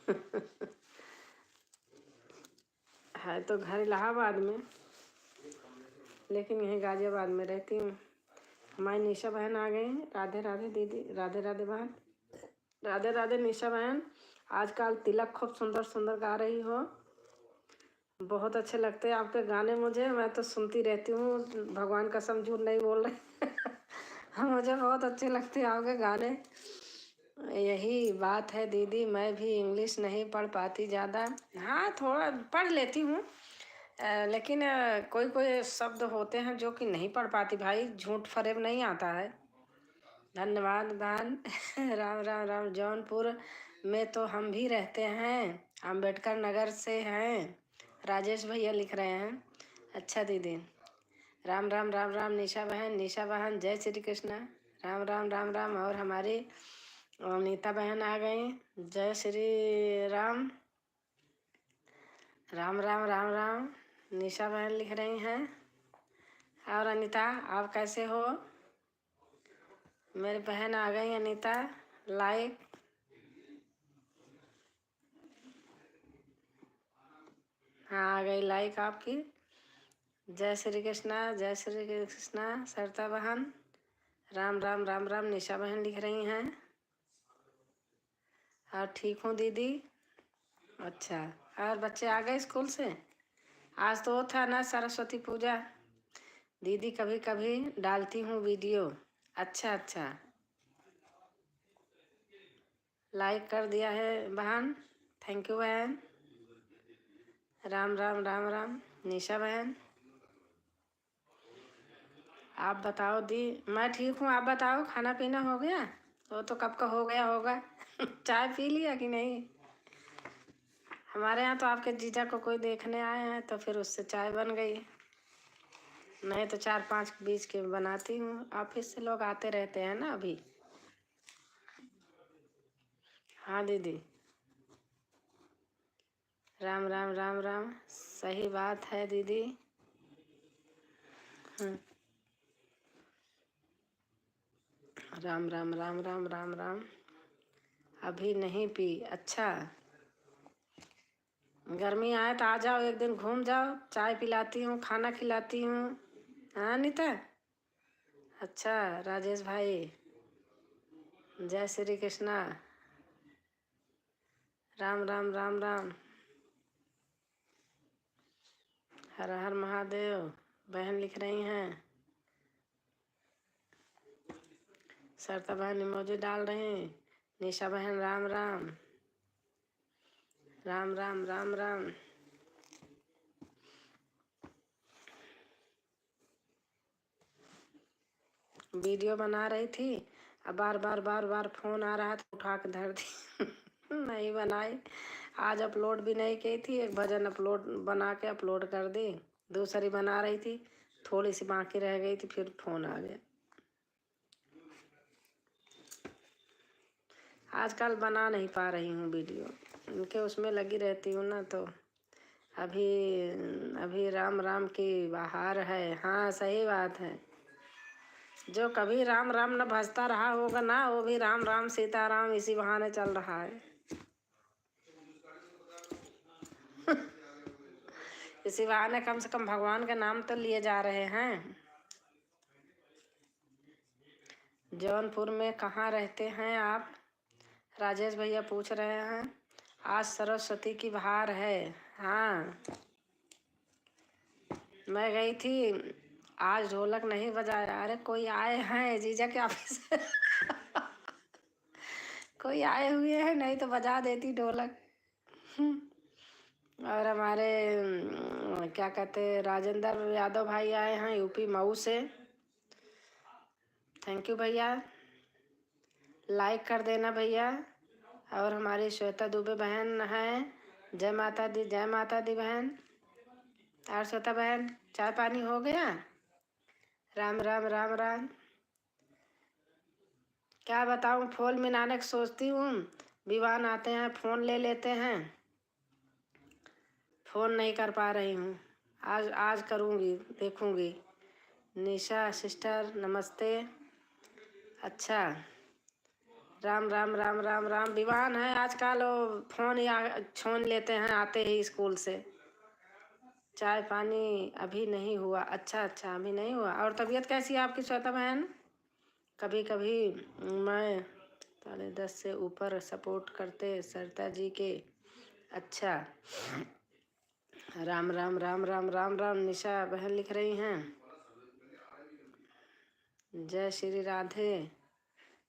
है तो घर इलाहाबाद में, लेकिन यहीं गाजियाबाद में रहती हूँ। हमारी निशा बहन आ गई। राधे राधे दीदी, राधे राधे बहन, राधे राधे निशा बहन। आजकल तिलक खूब सुंदर सुंदर गा रही हो, बहुत अच्छे लगते हैं आपके गाने मुझे। मैं तो सुनती रहती हूँ, भगवान कसम झूठ नहीं बोल रहे। मुझे बहुत अच्छे लगते हैं आपके गाने। यही बात है दीदी, मैं भी इंग्लिश नहीं पढ़ पाती ज़्यादा। हाँ, थोड़ा पढ़ लेती हूँ, लेकिन कोई कोई शब्द होते हैं जो कि नहीं पढ़ पाती भाई, झूठ फरेब नहीं आता है। धन्यवाद बहन। राम राम राम। जौनपुर में तो हम भी रहते हैं, अंबेडकर नगर से हैं, राजेश भैया लिख रहे हैं। अच्छा दीदी, राम राम राम राम। निशा बहन, निशा बहन जय श्री कृष्णा। राम राम राम राम। और हमारी अनीता बहन आ गई। जय श्री राम। राम राम राम राम। निशा बहन लिख रही हैं। और अनीता, आप कैसे हो? मेरी बहन आ गई अनीता। लाइक, हाँ आ गई लाइक आपकी। जय श्री कृष्णा, जय श्री कृष्णा सरता बहन। राम राम राम राम। निशा बहन लिख रही हैं। और ठीक हूँ दीदी। अच्छा, और बच्चे आ गए स्कूल से? आज तो वो था ना सरस्वती पूजा। दीदी कभी कभी डालती हूँ वीडियो। अच्छा अच्छा, लाइक कर दिया है बहन, थैंक यू बहन। राम राम राम राम। निशा बहन, आप बताओ दी। मैं ठीक हूँ, आप बताओ खाना पीना हो गया? वो तो कब का हो गया होगा। चाय पी लिया कि नहीं? हमारे यहाँ तो आपके जीजा को कोई देखने आए हैं तो फिर उससे चाय बन गई, नहीं तो 4-5 बीच के बनाती हूँ। ऑफिस से लोग आते रहते हैं ना अभी। हाँ दीदी, राम राम राम राम। सही बात है दीदी। राम राम राम राम राम राम। अभी नहीं पी? अच्छा, गर्मी आए तो आ जाओ, एक दिन घूम जाओ, चाय पिलाती हूँ, खाना खिलाती हूँ। हाँ अनीता, अच्छा राजेश भाई, जय श्री कृष्णा, राम राम राम राम, हर हर महादेव। बहन लिख रही हैं, सरता बहन इमोजी डाल रहे हैं, निशा बहन राम राम राम राम राम राम। वीडियो बना रही थी, अब बार बार फोन आ रहा था, उठा के धर दी। नहीं बनाई, आज अपलोड भी नहीं की थी, एक भजन अपलोड बना के अपलोड कर दी, दूसरी बना रही थी, थोड़ी सी बाकी रह गई थी, फिर फोन आ गया। आजकल बना नहीं पा रही हूँ वीडियो, इनके उसमें लगी रहती हूँ ना, तो अभी अभी राम राम की बहार है। हाँ सही बात है, जो कभी राम राम न भजता रहा होगा ना, वो भी राम राम सीताराम इसी बहाने चल रहा है। इसी बहाने कम से कम भगवान का नाम तो लिए जा रहे हैं। जौनपुर में कहाँ रहते हैं आप? राजेश भैया पूछ रहे हैं। आज सरस्वती की बहार है। हाँ मैं गई थी, आज ढोलक नहीं बजाया। अरे कोई आए हैं जीजा के ऑफिस से। कोई आए हुए हैं, नहीं तो बजा देती ढोलक। और हमारे क्या कहते, राजेंद्र यादव भाई आए हैं यूपी मऊ से। थैंक यू भैया, लाइक कर देना भैया। और हमारी श्वेता दुबे बहन है, जय माता दी, जय माता दी बहन। और श्वेता बहन, चाय पानी हो गया? राम राम राम राम। क्या बताऊं, फोन मिलाने की सोचती हूँ, विवान आते हैं फ़ोन ले लेते हैं, फ़ोन नहीं कर पा रही हूँ। आज आज करूँगी, देखूँगी। निशा सिस्टर नमस्ते। अच्छा, राम राम राम राम राम। विवान है आजकल, वो फ़ोन या छोन लेते हैं आते ही स्कूल से। चाय पानी अभी नहीं हुआ? अच्छा अच्छा, अभी नहीं हुआ। और तबीयत कैसी है आपकी श्वेता बहन? कभी कभी मैं 10:30 से ऊपर सपोर्ट करते सरता जी के। अच्छा, राम राम राम राम राम राम। निशा बहन लिख रही हैं, जय श्री राधे।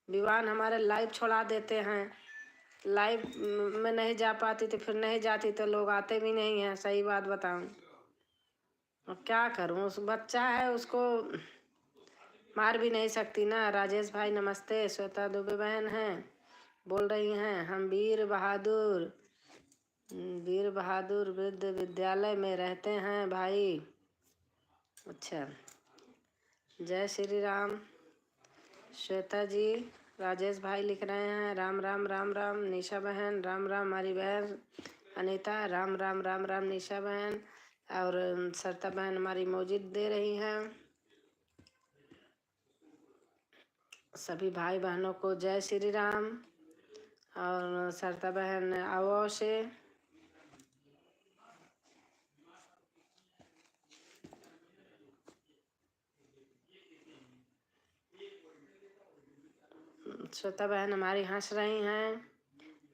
विवान हमारे लाइव छोड़ा देते हैं, लाइव में नहीं जा पाती तो फिर नहीं जाती तो लोग आते भी नहीं हैं। सही बात बताऊं, अब क्या करूं, उस बच्चा है उसको मार भी नहीं सकती ना। राजेश भाई नमस्ते। श्वेता दुबे बहन हैं, बोल रही हैं हम वीर बहादुर वृद्ध विद्यालय में रहते हैं भाई। अच्छा, जय श्री राम। श्वेता जी, राजेश भाई लिख रहे हैं राम राम राम राम। निशा बहन राम राम, हमारी बहन अनीता राम राम राम राम। निशा बहन और सरता बहन हमारी मौजूद दे रही हैं। सभी भाई बहनों को जय श्री राम। और सरता बहन आओ से। श्वेता बहन हमारी हंस रही हैं।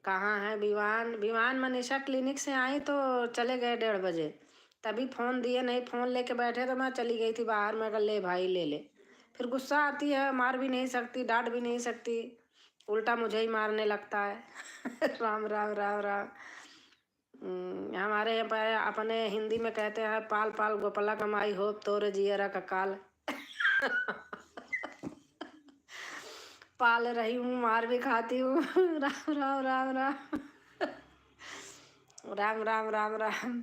कहाँ है विवान? विवान मनीषा क्लिनिक से आई तो चले गए 1:30 बजे, तभी फ़ोन दिए नहीं, फ़ोन लेके बैठे तो मैं चली गई थी बाहर। मैं कहा ले भाई ले ले, फिर गुस्सा आती है, मार भी नहीं सकती, डांट भी नहीं सकती, उल्टा मुझे ही मारने लगता है। राम राम राम राम। हमारे यहाँ पर अपने हिंदी में कहते हैं पाल पाल गोपला कमाई हो तोरे जियरा का काल। पाल रही हूँ, मार भी खाती हूँ। राम राम राम राम राम राम राम राम।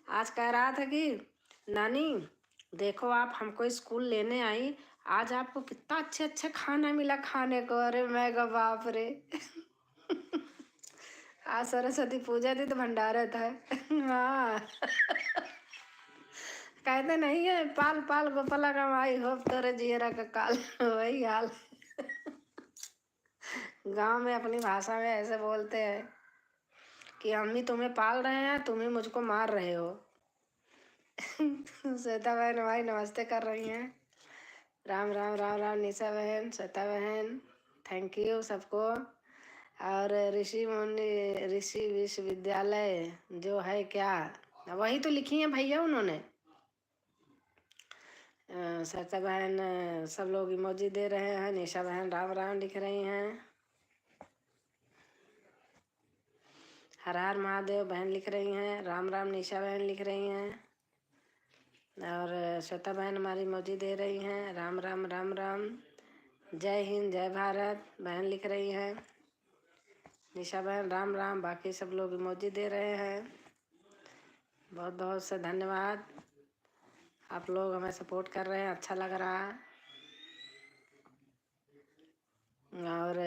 आज कह रहा था कि नानी देखो, आप हमको स्कूल लेने आई, आज आपको कितना अच्छे अच्छे खाना मिला खाने को। अरे मैं कहा बाप रे। आज सरस्वती पूजा थी तो भंडारा था। हाँ। कहते नहीं है पाल पाल गोपाला कमाई हो तोरे जियरा का काल। वही हाल। गांव में अपनी भाषा में ऐसे बोलते हैं कि हम ही तुम्हें पाल रहे हैं, तुम ही मुझको मार रहे हो। श्वेता बहन हमारी नमस्ते कर रही हैं। राम राम राम राम निशा बहन, श्वेता बहन, थैंक यू सबको। और ऋषि विश्वविद्यालय जो है क्या, वही तो लिखी है भैया उन्होंने। श्वेता बहन सब लोग इमोजी दे रहे हैं। निशा बहन राम राम लिख रही हैं। हर हर महादेव बहन लिख रही हैं। राम राम निशा बहन लिख रही हैं। और श्वेता बहन हमारी इमोजी दे रही हैं। राम राम राम राम। जय हिंद जय भारत बहन लिख रही हैं। निशा बहन राम राम। बाकी सब लोग इमोजी दे रहे हैं। बहुत बहुत से धन्यवाद। आप लोग हमें सपोर्ट कर रहे हैं, अच्छा लग रहा है। और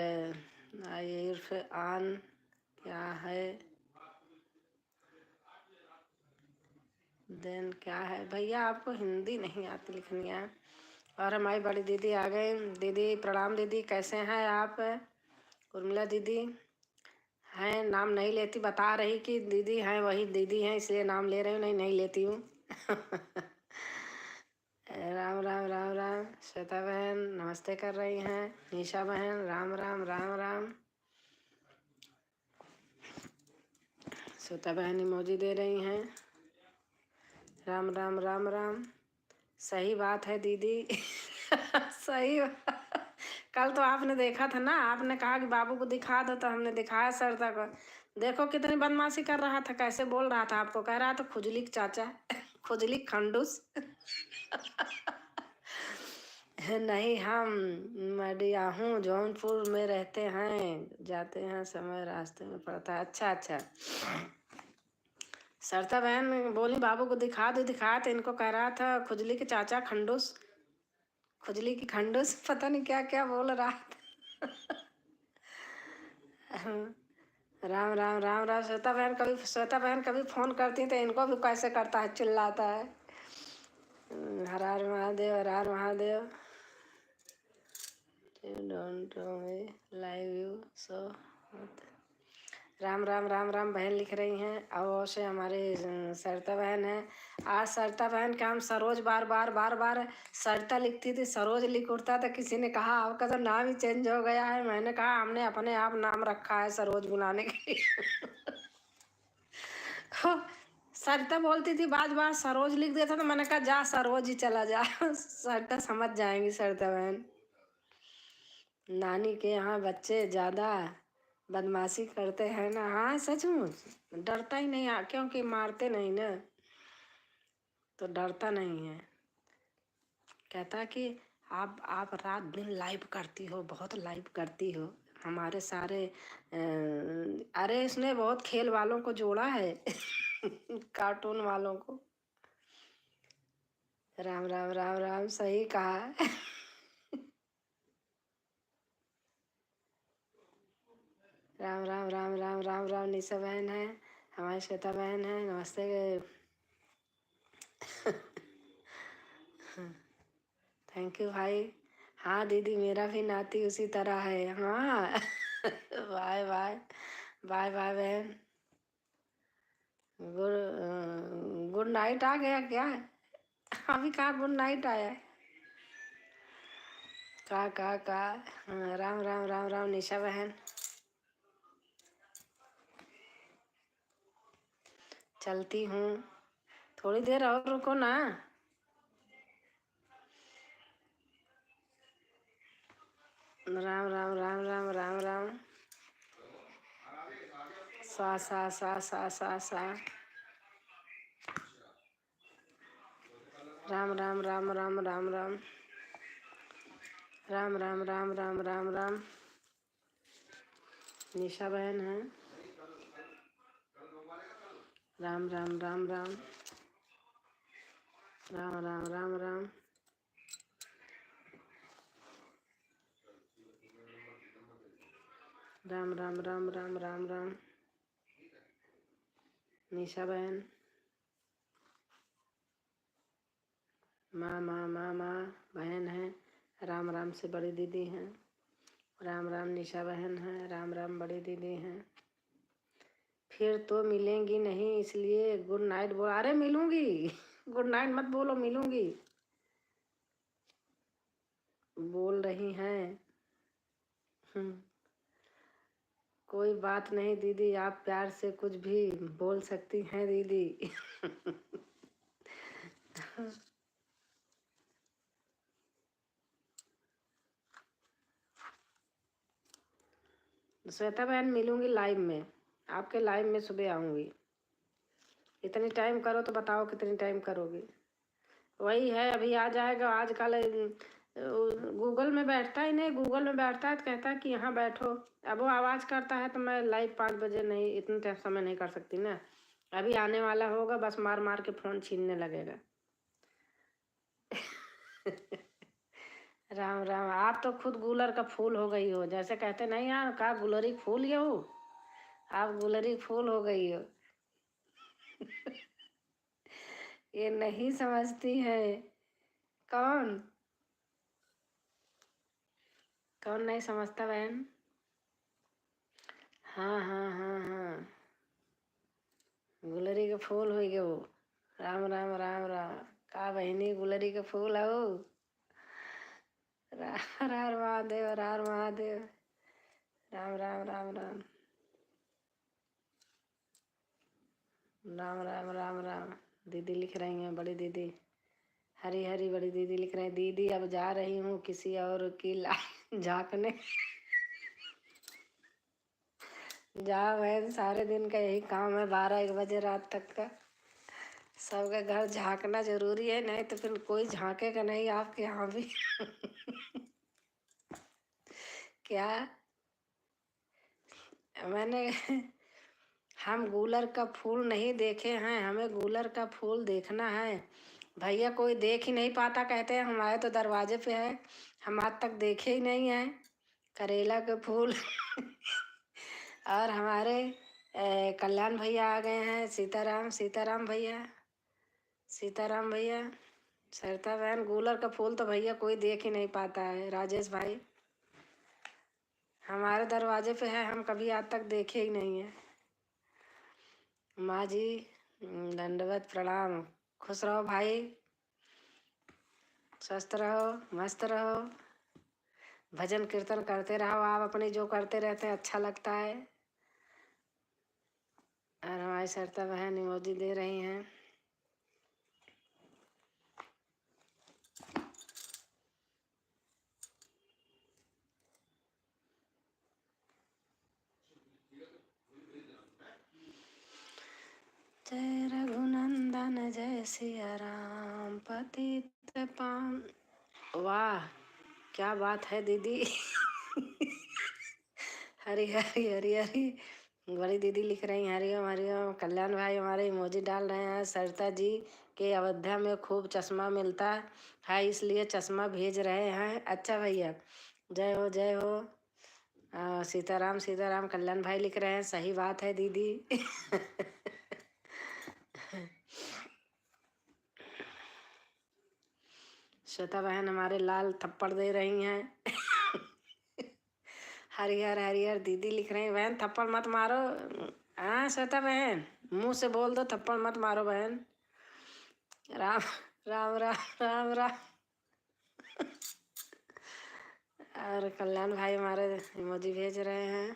इरफ आन क्या है, देन क्या है भैया, आपको हिंदी नहीं आती लिखनी है। और हमारी बड़ी दीदी आ गई। दीदी प्रणाम। दीदी कैसे हैं आप? उर्मिला दीदी हैं, नाम नहीं लेती, बता रही कि दीदी हैं, वही दीदी हैं इसलिए नाम ले रही हूँ, नहीं लेती हूँ। राम राम राम राम। श्वेता बहन नमस्ते कर रही हैं। निशा बहन राम राम राम राम। श्वेता बहन इमोजी दे रही हैं। राम राम राम राम। सही बात है दीदी। सही कल तो आपने देखा था ना, आपने कहा कि बाबू को दिखा दो, तो हमने दिखाया सरता को। देखो कितनी बदमाशी कर रहा था, कैसे बोल रहा था आपको, कह रहा था खुजली चाचा। खुजली खंडूस। नहीं, हम मडिया हूँ, जौनपुर में रहते हैं, जाते हैं समय रास्ते में पड़ता है। अच्छा अच्छा। सरता बहन बोली बाबू को दिखा दो, दिखाया तो इनको कह रहा था खुजली के चाचा खंडूस, खुजली की खंडूस, पता नहीं क्या क्या बोल रहा था। राम राम राम राम। श्वेता बहन कभी फोन करती हैं तो इनको भी कैसे करता है, चिल्लाता है। हर हर महादेव, हर हर Mahadev. Don't live you so. Ram Ram Ram Ram बहन लिख रही हैं। और से हमारे सरिता बहन है। आज सरिता बहन का हम सरोज बार बार सरिता लिखती थी, सरोज लिख उठता था। किसी ने कहा आपका तो नाम ही चेंज हो गया है। मैंने कहा हमने अपने आप नाम रखा है सरोज बुलाने के लिए। सरिता बोलती थी बार सरोज लिख देता, तो मैंने कहा जा सरोज ही चला जा। सरिता समझ जाएंगी सरिता बहन। नानी के यहाँ बच्चे ज़्यादा बदमाशी करते हैं ना। हाँ सचमुच, डरता ही नहीं, क्योंकि मारते नहीं ना, तो डरता नहीं है। कहता कि आप रात दिन लाइव करती हो, बहुत लाइव करती हो हमारे सारे। अरे इसने बहुत खेल वालों को जोड़ा है। कार्टून वालों को। राम राम राम राम, सही कहा। राम राम राम राम राम राम। निशा बहन है, हमारी श्वेता बहन है, नमस्ते। थैंक यू भाई। हाँ दीदी, मेरा भी नाती उसी तरह है। हाँ। बाय बाय बाय बाय बहन। गुड नाइट आ गया क्या? अभी कहाँ गुड नाइट आया है? का हाँ, राम राम राम राम निशा बहन। चलती हूँ, थोड़ी देर और रुको ना। राम राम राम राम राम राम। सा सा सा सा सा सा। राम राम राम राम राम राम। राम राम राम राम राम राम। निशा बहन है। राम राम राम राम। राम राम राम राम। राम राम राम राम राम राम। निशा बहन माँ बहन है। राम राम से बड़ी दीदी हैं। राम राम निशा बहन है। राम राम बड़ी दीदी हैं। फिर तो मिलेंगी नहीं, इसलिए गुड नाइट बोल। अरे मिलूंगी। गुड नाइट मत बोलो, मिलूंगी। बोल रही हैं। कोई बात नहीं दीदी, आप प्यार से कुछ भी बोल सकती हैं दीदी। श्वेता बहन मिलूंगी लाइव में, आपके लाइव में सुबह आऊंगी। इतनी टाइम करो तो बताओ कितनी टाइम करोगे। वही है, अभी आ जाएगा। आजकल गूगल में बैठता ही नहीं, गूगल में बैठता है तो कहता है कि यहाँ बैठो। अब वो आवाज़ करता है तो मैं लाइव 5 बजे नहीं, इतने समय नहीं कर सकती ना। अभी आने वाला होगा, बस मार मार के फ़ोन छीनने लगेगा। राम राम, आप तो खुद गुलर का फूल हो गई हो। जैसे कहते नहीं यार, का गुलरी फूल ये हो, आप गुलरी फूल हो गई हो। ये नहीं समझती है। कौन कौन नहीं समझता बहन? हाँ हाँ हाँ हाँ, गुलरी के फूल हो गए वो। राम राम राम राम, का बहनी गुलरी के फूल हो। राम राम महादेव, राम महादेव, राम राम राम राम, राम राम राम राम। दीदी लिख रही हैं, बड़ी दीदी हरी हरी, बड़ी दीदी लिख रही हैं, दीदी अब जा रही हूँ किसी और की लाइन झांकने। जाओ बहन, सारे दिन का यही काम है, 12-1 बजे रात तक का। सबके घर झांकना जरूरी है, नहीं तो फिर कोई झांकेगा नहीं आपके यहाँ भी। क्या मैंने हम गूलर का फूल नहीं देखे हैं, हमें गूलर का फूल देखना है। भैया कोई देख ही नहीं पाता, कहते हैं हमारे तो दरवाजे पे है, हम आज तक देखे ही नहीं हैं करेला के फूल। और हमारे कल्याण भैया आ गए हैं, सीताराम सीताराम भैया, सीताराम भैया। सरिता बहन, गूलर का फूल तो भैया कोई देख ही नहीं पाता है। राजेश भाई, हमारे दरवाजे पे है, हम कभी आज तक देखे ही नहीं है। माँ जी दंडवत प्रणाम, खुश रहो भाई, स्वस्थ रहो, मस्त रहो, भजन कीर्तन करते रहो। आप अपनी जो करते रहते हैं अच्छा लगता है। और हमारी सरिता बहन इमोजी दे रही हैं। जय रघुनंदन जय सिया राम, पतित पावन। वाह, क्या बात है दीदी। हरी हरी हरी हरी, बड़ी दीदी लिख रही हैं हरिओम हरिओम। कल्याण भाई हमारे इमोजी डाल रहे हैं, सरिता जी के अयोध्या में खूब चश्मा मिलता है इसलिए चश्मा भेज रहे हैं। अच्छा भैया, जय हो जय हो। सीताराम सीताराम, कल्याण भाई लिख रहे हैं, सही बात है दीदी। श्वेता बहन हमारे लाल थप्पड़ दे रही हैं। हरिहर हरिहर दीदी लिख रही हैं, बहन थप्पड़ मत मारो। हाँ श्वेता बहन, मुंह से बोल दो थप्पड़ मत मारो बहन। राम राम राम राम राम। और कल्याण भाई हमारे इमोजी भेज रहे हैं।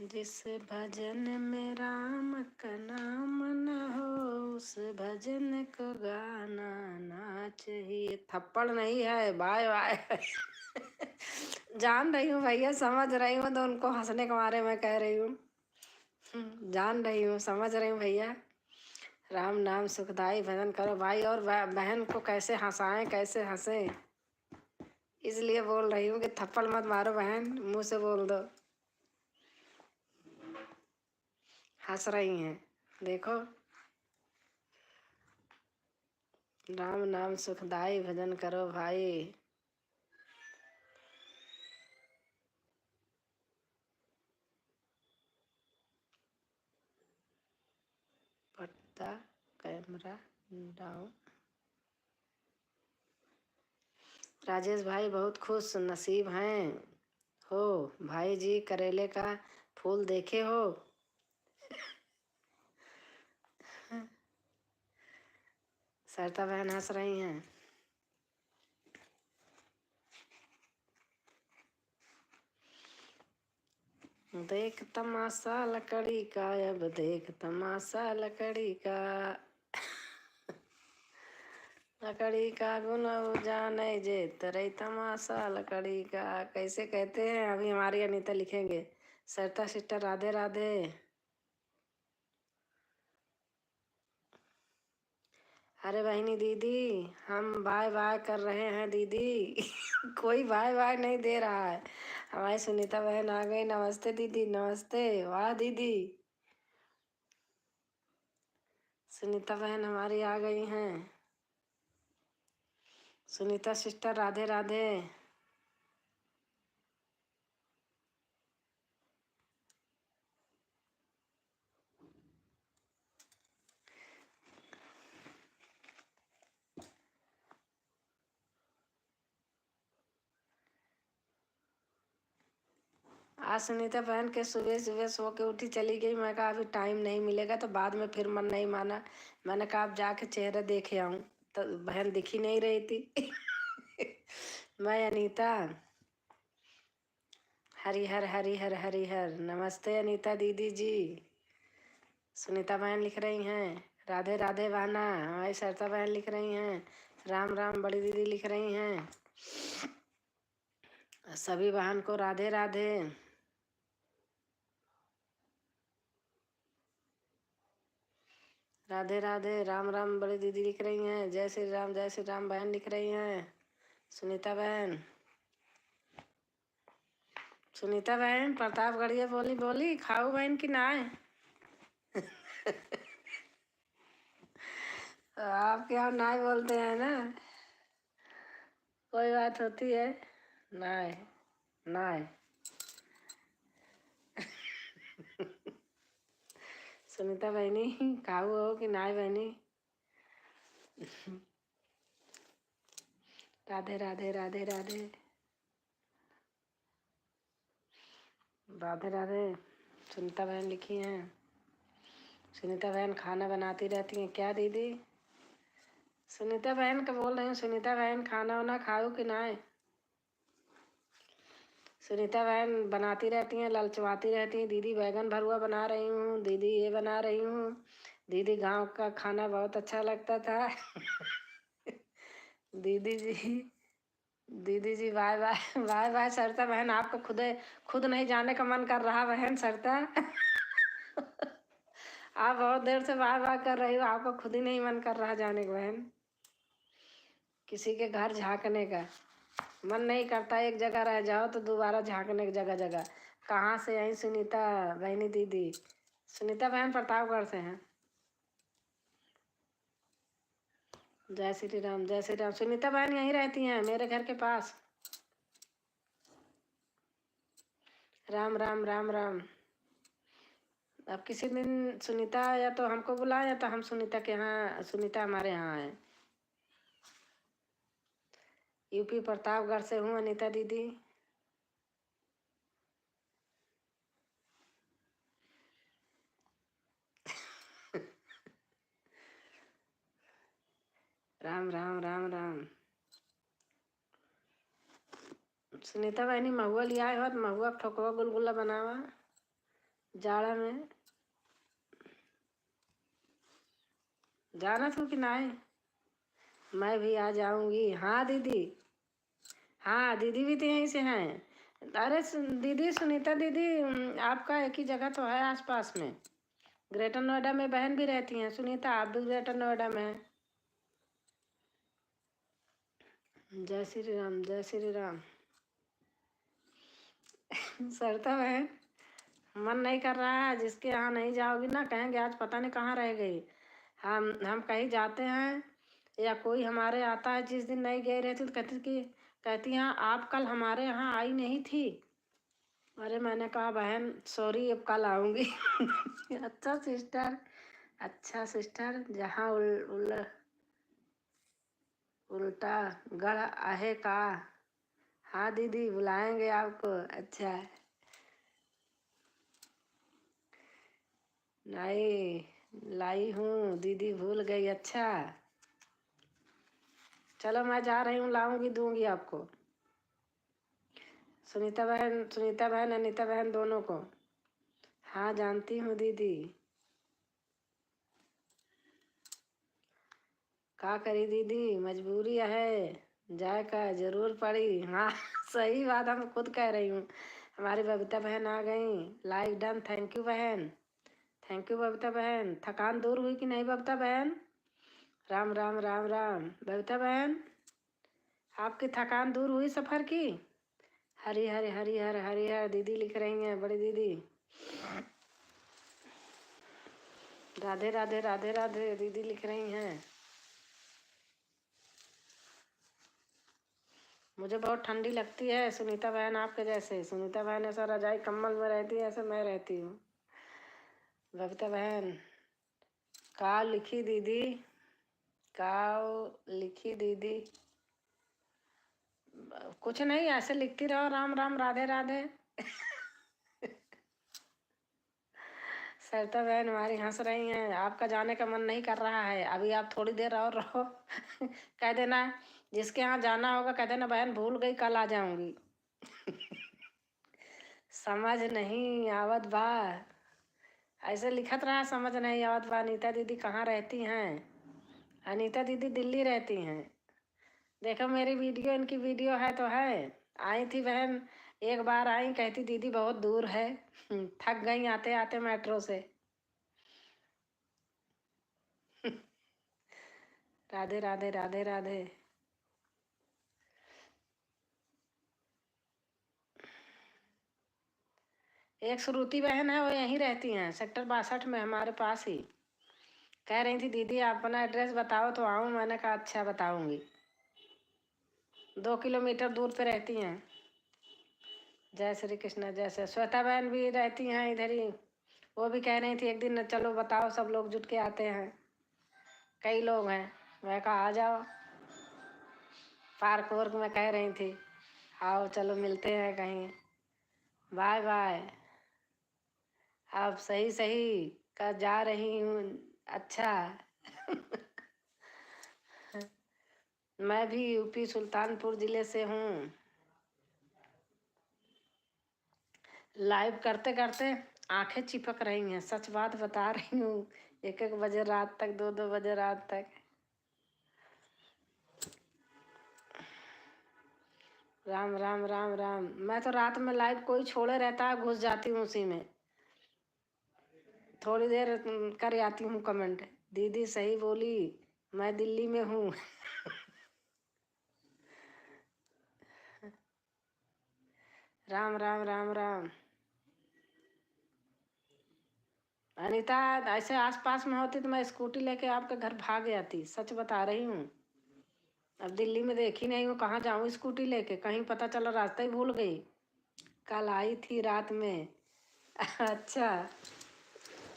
जिस भजन में राम का नाम न हो, उस भजन को गाना ना चाहिए। थप्पड़ नहीं है, बाय बाय। जान रही हूँ भैया, समझ रही हूँ, तो उनको हंसने के मारे मैं कह रही हूँ। जान रही हूँ, समझ रही हूँ भैया। राम नाम सुखदाई, भजन करो भाई। और बहन को कैसे हंसाएं, कैसे हंसे, इसलिए बोल रही हूँ कि थप्पड़ मत मारो बहन, मुंह से बोल दो। हंस रही हैं देखो। राम नाम सुखदाई, भजन करो भाई। पट्टा कैमरा डाउन। राजेश भाई बहुत खुश नसीब हैं हो भाई जी, करेले का फूल देखे हो? सरिता बहन हंस रही हैं। देख तमाशा लकड़ी का, अब देख तमाशा लकड़ी का। लकड़ी का गुण जाने जे तरई तमाशा लकड़ी का। कैसे कहते हैं? अभी हमारी अनीता लिखेंगे। सरिता सिस्टर राधे राधे। अरे बहनी दीदी, हम बाय बाय कर रहे हैं दीदी। कोई बाय बाय नहीं दे रहा है। हमारी सुनीता बहन आ गई। नमस्ते दीदी, नमस्ते। वाह दीदी, सुनीता बहन हमारी आ गई हैं। सुनीता सिस्टर राधे राधे। आज सुनीता बहन के सुबह सुबह सो के उठी चली गई। मैं कहा अभी टाइम नहीं मिलेगा, तो बाद में फिर मन नहीं माना। मैंने कहा आप जाके चेहरा देखे आऊं, तो बहन दिख ही नहीं रही थी। मैं अनीता, हरिहर हरिहर हरिहर। नमस्ते अनीता दीदी जी। सुनीता बहन लिख रही हैं राधे राधे बहना। हमारी सरिता बहन लिख रही हैं राम राम। बड़ी दीदी लिख रही हैं सभी बहन को राधे राधे। राधे राधे, राम राम। बड़ी दीदी लिख रही हैं जय श्री राम, जय श्री राम। बहन लिख रही हैं सुनीता बहन। सुनीता बहन प्रतापगढ़िया बोली बोली खाऊ बहन की नाय। आपके यहाँ नाय बोलते हैं ना, कोई बात होती है। नाय नाय। सुनीता बहनी खाऊ हो कि नाय बहनी? राधे राधे राधे राधे राधे राधे। सुनीता बहन लिखी हैं। सुनीता बहन खाना बनाती रहती हैं क्या दीदी? सुनीता बहन का बोल रही हूँ, सुनीता बहन खाना वाना खाओ कि ना? सुनीता बहन बनाती रहती हैं, ललचवाती रहती हैं। दीदी बैगन भरुआ बना रही हूँ, दीदी ये बना रही हूँ, दीदी गांव का खाना बहुत अच्छा लगता था। दीदी जी, दीदी जी बाय बाय। बाय बाय सरिता बहन। आपको खुद नहीं जाने का मन कर रहा बहन सरिता। आप बहुत देर से बाय बाय कर रही हो, आपको खुद ही नहीं मन कर रहा जाने का बहन। किसी के घर झांकने का मन नहीं करता। एक जगह रह जाओ तो दोबारा झांकने की जगह जगह। कहाँ से आई सुनीता बहनी दीदी? सुनीता बहन प्रतापगढ़ से हैं। जय श्री राम, जय श्री राम। सुनीता बहन यहीं रहती हैं मेरे घर के पास। राम राम राम राम। अब किसी दिन सुनीता या तो हमको बुलाए या तो हम सुनीता के यहाँ, सुनीता हमारे यहाँ है। यूपी प्रतापगढ़ से हूँ अनीता दीदी। राम राम राम राम। सुनीता बहनी महुआ लिया है, महुआ ठोकवा गुलगुला बनावा जाड़ा में। जाना था कि ना? मैं भी आ जाऊंगी। हाँ दीदी, हाँ दीदी भी तो यहीं से हैं। अरे दीदी सुनीता दीदी, आपका एक ही जगह तो है आसपास में। ग्रेटर नोएडा में बहन भी रहती हैं। सुनीता आप भी ग्रेटर नोएडा में हैं। जय श्री राम, जय श्री राम। सरिता बहन मन नहीं कर रहा है। जिसके यहाँ नहीं जाओगी ना, कहेंगे आज पता नहीं कहाँ रह गई। हम कहीं जाते हैं या कोई हमारे आता है, जिस दिन नहीं गई रहती तो कहती हैं आप कल हमारे यहाँ आई नहीं थी। अरे मैंने कहा बहन सॉरी, अब कल आऊँगी। अच्छा सिस्टर, अच्छा सिस्टर। जहाँ उल्टा गढ़ आहे का? हाँ दीदी बुलाएंगे आपको। अच्छा लाई हूँ दीदी भूल गई। अच्छा चलो मैं जा रही हूँ, लाऊंगी दूंगी आपको। सुनीता बहन अनीता बहन दोनों को। हाँ जानती हूँ दीदी। का करी दीदी, मजबूरी है, जाए का जरूर पड़ी। हाँ सही बात हम खुद कह रही हूँ। हमारी बबीता बहन आ गई। लाइव डन, थैंक यू बहन, थैंक यू बबीता बहन। थकान दूर हुई कि नहीं बबीता बहन? राम राम राम राम। बबीता बहन आपकी थकान दूर हुई सफ़र की? हरी हरी हरिहर हरिहर दीदी लिख रही हैं, बड़ी दीदी। राधे राधे राधे राधे दीदी लिख रही हैं। मुझे बहुत ठंडी लगती है सुनीता बहन आपके जैसे। सुनीता बहन ऐसा रजाई कम्बल में रहती है, ऐसे मैं रहती हूँ। बबीता बहन का लिखी दीदी, का लिखी दीदी। कुछ नहीं, ऐसे लिखती रहो, राम राम राधे राधे। सरिता बहन हमारी हंस रही हैं। आपका जाने का मन नहीं कर रहा है, अभी आप थोड़ी देर और रहो। कह देना जिसके यहाँ जाना होगा, कह देना बहन भूल गई, कल आ जाऊंगी। समझ नहीं आवत बा, ऐसे लिखत रहा, समझ नहीं आवत बा। अनीता दीदी कहाँ रहती हैं? अनीता दीदी दिल्ली रहती हैं। देखो मेरी वीडियो, इनकी वीडियो है तो है। आई थी बहन, एक बार आई, कहती दीदी बहुत दूर है। थक गई आते आते मेट्रो से। राधे राधे राधे राधे। एक श्रुति बहन है, वो यहीं रहती हैं सेक्टर 62 में, हमारे पास ही। कह रही थी दीदी आप अपना एड्रेस बताओ तो आऊँ। मैंने कहा अच्छा बताऊंगी। 2 किलोमीटर दूर पे रहती हैं। जय श्री कृष्ण। जैसे श्वेता बहन भी रहती हैं इधर ही, वो भी कह रही थी एक दिन चलो बताओ, सब लोग जुट के आते हैं, कई लोग हैं। मैं कहा आ जाओ। पार्क वार्क में कह रही थी आओ चलो मिलते हैं कहीं। Bye bye. आप सही सही का जा रही हूँ। अच्छा। मैं भी यूपी सुल्तानपुर जिले से हूँ। लाइव करते करते आंखें चिपक रही हैं, सच बात बता रही हूँ। 1-1 बजे रात तक, 2-2 बजे रात तक। राम राम राम राम। मैं तो रात में लाइव कोई छोड़े रहता है, घुस जाती हूँ उसी में, थोड़ी देर कर आती हूँ कमेंट। दीदी सही बोली, मैं दिल्ली में हूँ। राम राम राम राम। अनीता ऐसे आसपास में होती तो मैं स्कूटी लेके आपके घर भाग जाती, सच बता रही हूँ। अब दिल्ली में देखी नहीं हूँ, कहाँ जाऊँ स्कूटी लेके, कहीं पता चला रास्ता ही भूल गई। कल आई थी रात में। अच्छा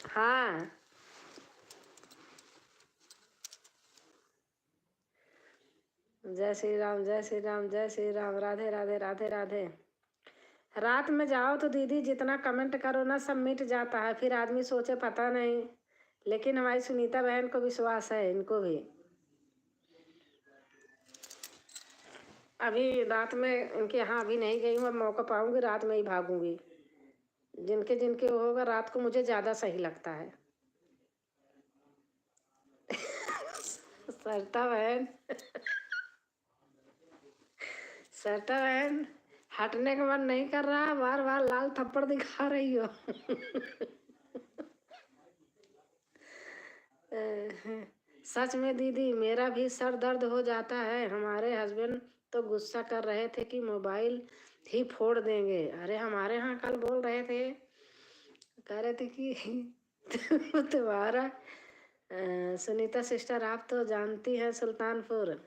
हाँ। जय श्री राम जय श्री राम जय श्री राम। राधे राधे राधे राधे। रात में जाओ तो दीदी जितना कमेंट करो ना सब मिट जाता है, फिर आदमी सोचे पता नहीं। लेकिन हमारी सुनीता बहन को विश्वास है, इनको भी। अभी रात में इनके यहाँ अभी नहीं गई हूँ, अब मौका पाऊंगी रात में ही भागूंगी। जिनके जिनके होगा रात को मुझे ज़्यादा सही लगता है। सरता बहन सरता बहन हटने का मन नहीं कर रहा, बार बार लाल थप्पड़ दिखा रही हो। सच में दीदी मेरा भी सर दर्द हो जाता है। हमारे हस्बैंड तो गुस्सा कर रहे थे कि मोबाइल ही फोड़ देंगे। अरे हमारे यहाँ कल बोल रहे थे, कह रहे थे कि तुम्हारा सुनीता सिस्टर आप तो जानती हैं सुल्तानपुर,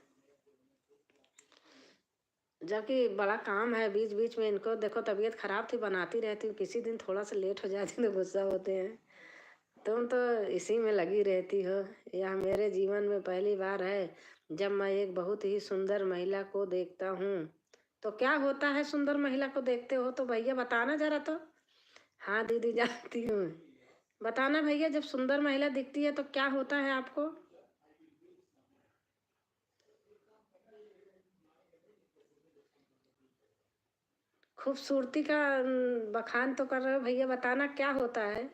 जबकि बड़ा काम है। बीच बीच में इनको देखो तबीयत खराब थी, बनाती रहती हूँ, किसी दिन थोड़ा सा लेट हो जाती तो गुस्सा होते हैं। तुम तो इसी में लगी रहती हो, यह मेरे जीवन में पहली बार है जब मैं एक बहुत ही सुंदर महिला को देखता हूँ। तो क्या होता है सुंदर महिला को देखते हो तो भैया बताना जरा तो। हाँ दीदी जानती हूँ। बताना भैया, जब सुंदर महिला दिखती है तो क्या होता है आपको? खूबसूरती का बखान तो कर रहे हो भैया, बताना क्या होता है?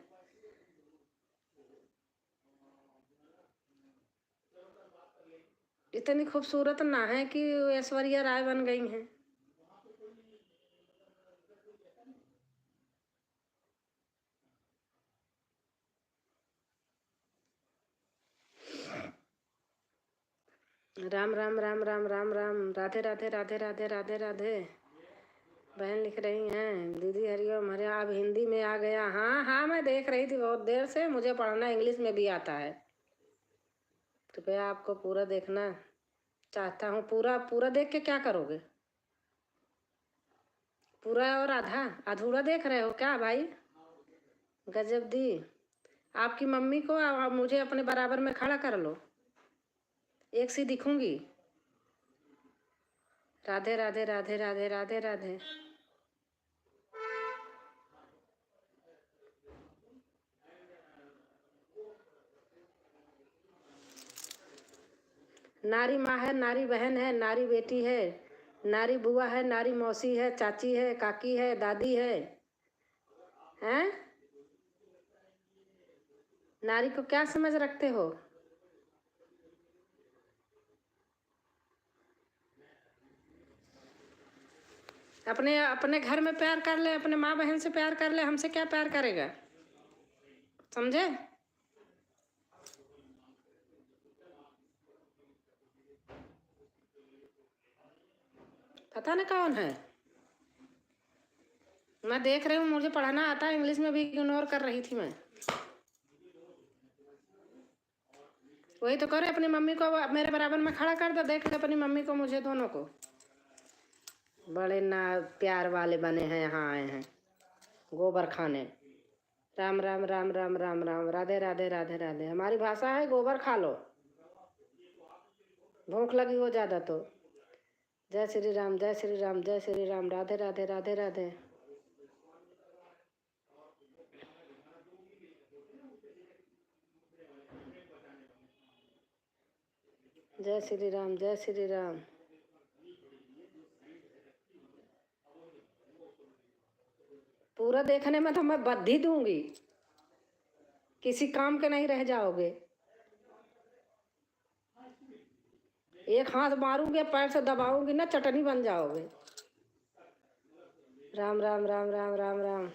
इतनी खूबसूरत ना है कि ऐश्वर्या राय बन गई हैं। राम राम राम राम राम राम, राधे राधे राधे राधे राधे राधे। बहन लिख रही हैं दीदी हरिओम, हरे आप हिंदी में आ गया। हाँ हाँ, मैं देख रही थी बहुत देर से, मुझे पढ़ना इंग्लिश में भी आता है। कृपया आपको पूरा देखना चाहता हूँ। पूरा पूरा देख के क्या करोगे? पूरा और आधा अधूरा देख रहे हो क्या भाई? गजब दी। आपकी मम्मी को मुझे अपने बराबर में खड़ा कर लो, एक सी दिखूंगी। राधे राधे राधे राधे राधे राधे। नारी माँ है, नारी बहन है, नारी बेटी है, नारी बुआ है, नारी मौसी है, चाची है, काकी है, दादी है। हैं? नारी को क्या समझ रखते हो? अपने अपने घर में प्यार कर ले, अपने माँ बहन से प्यार कर ले, हमसे क्या प्यार करेगा? समझे? पता नहीं कौन है। मैं देख रही हूँ, मुझे पढ़ना आता है, इंग्लिश में भी इग्नोर कर रही थी मैं। वही तो करे, अपनी मम्मी को मेरे बराबर में खड़ा कर दो, देख ले अपनी मम्मी को, मुझे, दोनों को। बड़े ना प्यार वाले बने हैं, यहाँ आए हैं गोबर खाने। राम राम राम राम राम राम, राधे राधे राधे राधे। हमारी भाषा है गोबर खा लो, भूख लगी हो ज़्यादा तो। जय श्री राम जय श्री राम जय श्री राम, राधे राधे राधे राधे। जय श्री राम जय श्री राम। पूरा देखने में तो मैं बद्धी दूंगी, किसी काम के नहीं रह जाओगे। एक हाथ मारूंगी, पैर से दबाऊंगी ना, चटनी बन जाओगे। राम राम राम राम राम राम।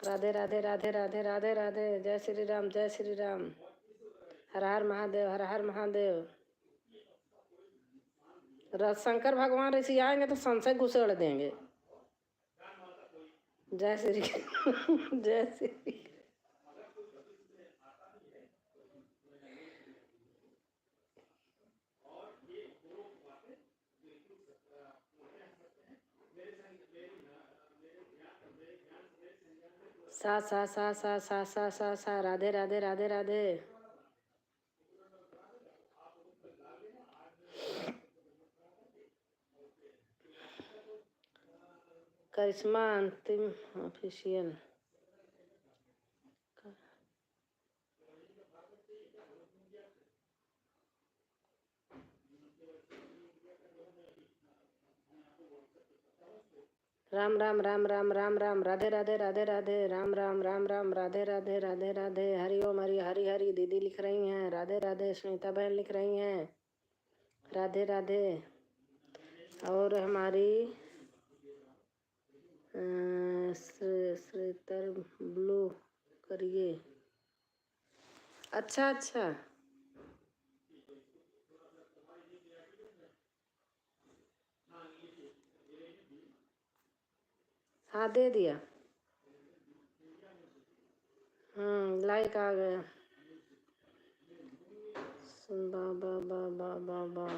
राधे राधे राधे राधे राधे राधे। जय श्री राम जय श्री राम। हर हर महादेव हर हर महादेव। शंकर भगवान ऋषि आएंगे तो संशय घुसेड़ देंगे। जय श्री जय श्री। सा सा सा सा सा सा सा सा, राधे राधे राधे राधे। करिश्मा अंतिम ऑफिशियल। राम राम राम राम राम राम, राधे राधे राधे राधे। राम राम राम राम, राधे राधे राधे राधे। हरि ओम हरि हरि हरि। दीदी लिख रही हैं राधे राधे। सुनीता बहन लिख रही हैं राधे राधे। और हमारी श्रीतर ब्लू करिए। अच्छा अच्छा, हाँ दे दिया। लाइक आ गया। बा बा बा बा बा बा।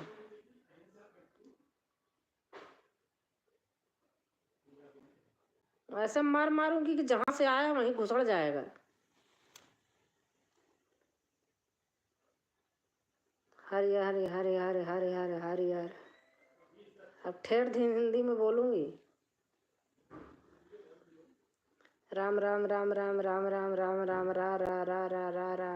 ऐसे मारूंगी कि जहां से आया वहीं घुसड़ जाएगा। हरि हरि हरि हरि हरि हरि हरि हरि। अब ठेठ हिंदी में बोलूँगी। राम राम राम राम राम राम राम राम रा रा रा रा रा रा।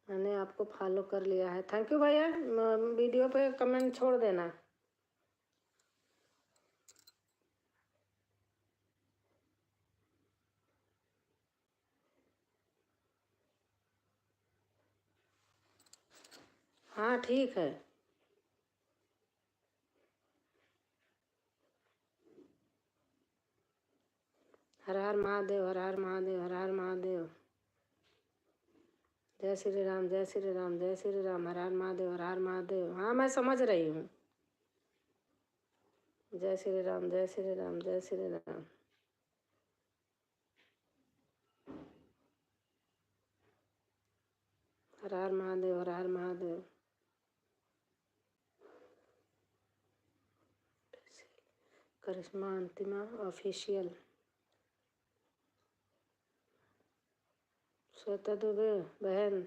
मैंने आपको फॉलो कर लिया है। थैंक यू भैया। वीडियो पे कमेंट छोड़ देना। हाँ ठीक है। हर हर महादेव, हर हर महादेव, हर हर महादेव। जय श्री राम, जय श्री राम, जय श्री राम। हर हर महादेव, हर हर महादेव। हाँ मैं समझ रही हूँ। जय श्री राम, जय श्री राम, जय श्री राम। हर हर महादेव, हर हर महादेव। करिश्मा अंतिमा ऑफिशियल। श्वेता दुबे बहन।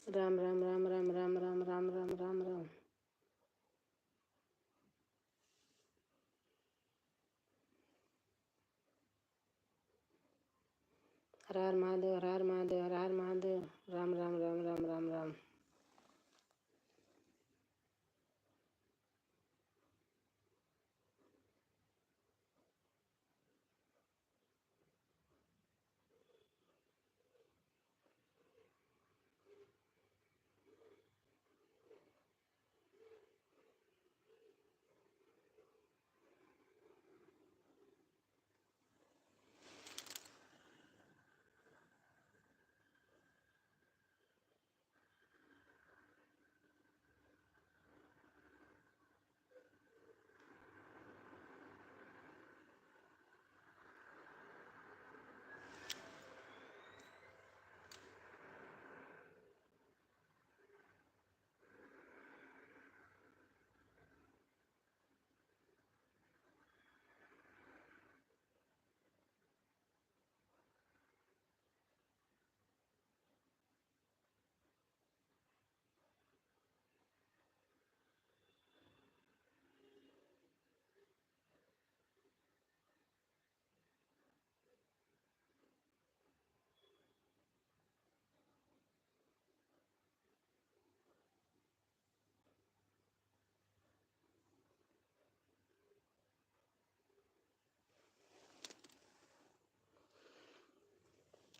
राम राम राम राम राम राम राम राम राम राम। हर हर महादेव, हर हर महादेव, हर हर महादेव। राम राम राम राम राम राम।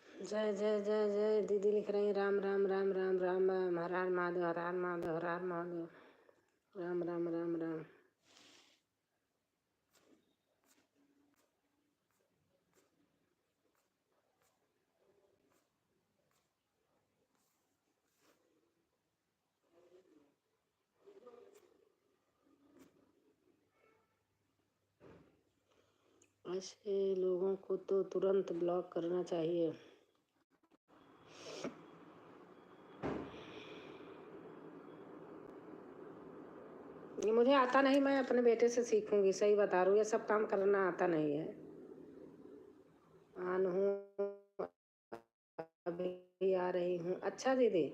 जय जय जय जय। दीदी लिख रही राम राम राम राम राम राम। हर हर महादेव, हर हर महादेव, हर हर महादेव। राम राम राम राम। ऐसे लोगों को तो तुरंत ब्लॉक करना चाहिए। ये मुझे आता नहीं, मैं अपने बेटे से सीखूंगी। सही बता रही हूँ, ये सब काम करना आता नहीं है। आन हूँ, अभी आ रही हूँ। अच्छा दीदी।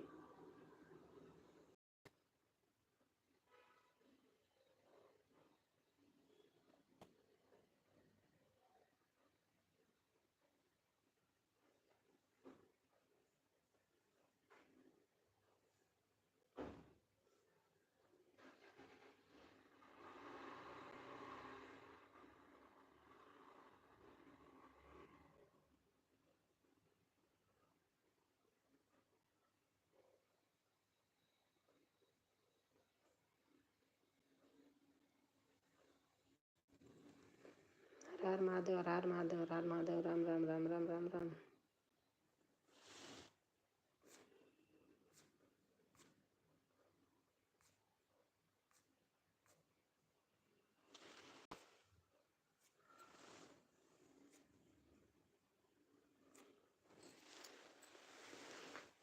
हर महादेव, हर हर महादेव, हर हर महादेव, राम राम राम राम राम राम।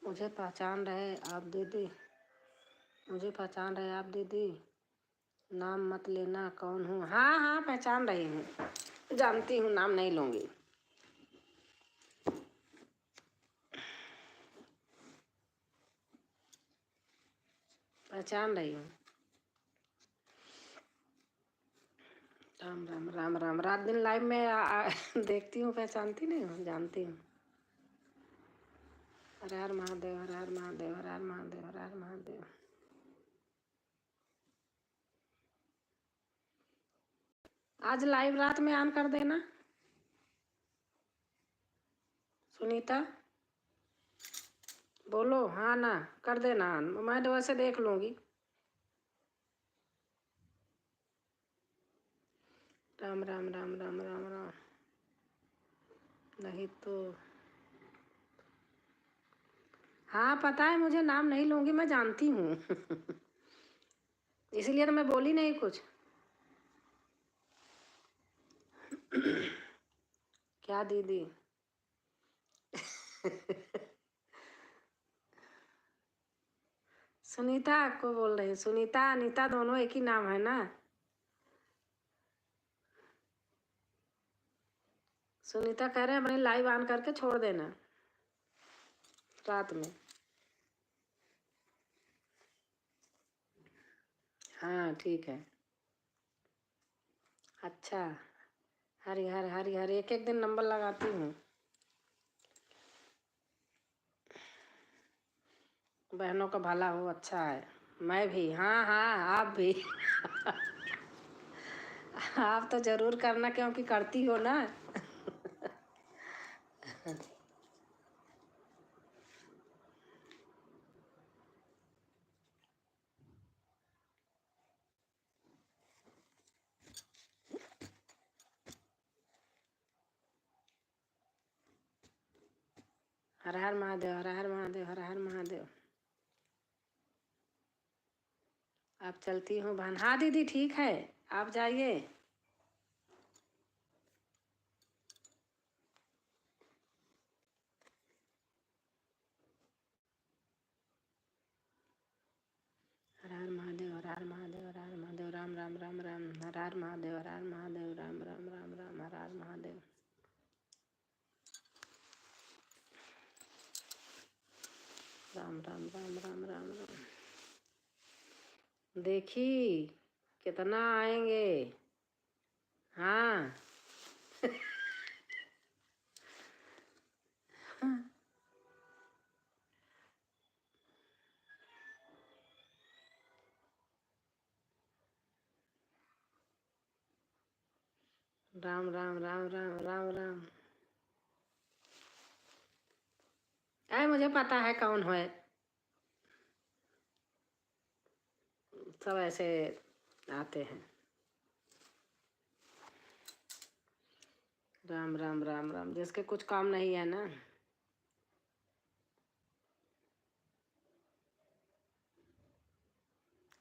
मुझे पहचान रहे आप दीदी, मुझे पहचान रहे आप दीदी, नाम मत लेना कौन हूँ। हाँ हाँ पहचान रही हूँ, जानती हूँ, नाम नहीं लूँगी। पहचान रही हूँ। राम राम राम राम। रात दिन लाइव में देखती हूँ, पहचानती नहीं हूँ, जानती हूँ। हर हर महादेव, हर हर महादेव, हर हर महादेव, हर हर महादेव। आज लाइव रात में ऑन कर देना सुनीता, बोलो हाँ ना, कर देना ऑन, मैं तो वैसे देख लूँगी। राम राम राम राम राम राम। नहीं तो हाँ पता है मुझे, नाम नहीं लूँगी, मैं जानती हूँ इसीलिए तो मैं बोली नहीं कुछ। क्या दीदी सुनीता को बोल रही, सुनीता अनीता दोनों एक ही नाम है ना। सुनीता कह रहे हैं अपनी लाइव ऑन करके छोड़ देना रात में। हाँ ठीक है। अच्छा हरि हर हरि हर, एक एक दिन नंबर लगाती हूँ। बहनों का भला हो, अच्छा है। मैं भी, हाँ हाँ आप भी आप तो जरूर करना क्योंकि करती हो ना हर हर महादेव, हर हर महादेव, हर हर महादेव। आप चलती हूँ बहन। हाँ दीदी ठीक है, आप जाइए। हर हर महादेव, हर हर महादेव, हर हर महादेव, राम राम राम राम, हर हर महादेव, हर हर महादेव, राम राम राम राम, हर हर महादेव। राम राम राम राम राम राम। देखी कितना आएंगे। हाँ राम राम राम राम राम राम। अरे मुझे पता है कौन है, सब ऐसे आते हैं। राम राम राम राम, जिसके कुछ काम नहीं है ना।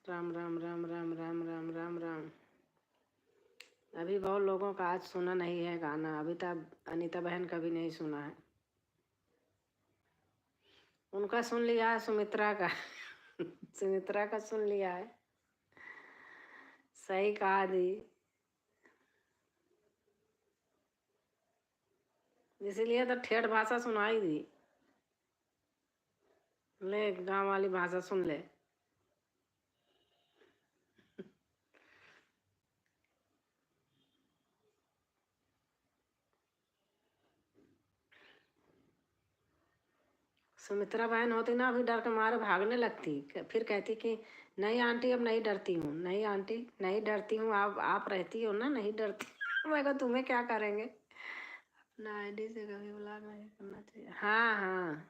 राम राम राम राम राम राम राम राम। अभी बहुत लोगों का आज सुना नहीं है गाना, अभी तक अनीता बहन का भी नहीं सुना है। उनका सुन लिया है, सुमित्रा का सुमित्रा का सुन लिया है। सही कहा दी, इसीलिए तो ठेठ भाषा सुनाई दी। ले गांव वाली भाषा सुन ले। सुमित्रा बहन होती ना, अभी डर के मारे भागने लगती, फिर कहती कि नहीं आंटी अब नहीं डरती हूँ, नहीं आंटी नहीं डरती हूँ, आप रहती हो ना, नहीं डरती मैं कहा तुम्हें क्या करेंगे। अपना आईडी से कभी ब्लॉग नहीं करना चाहिए। हाँ हाँ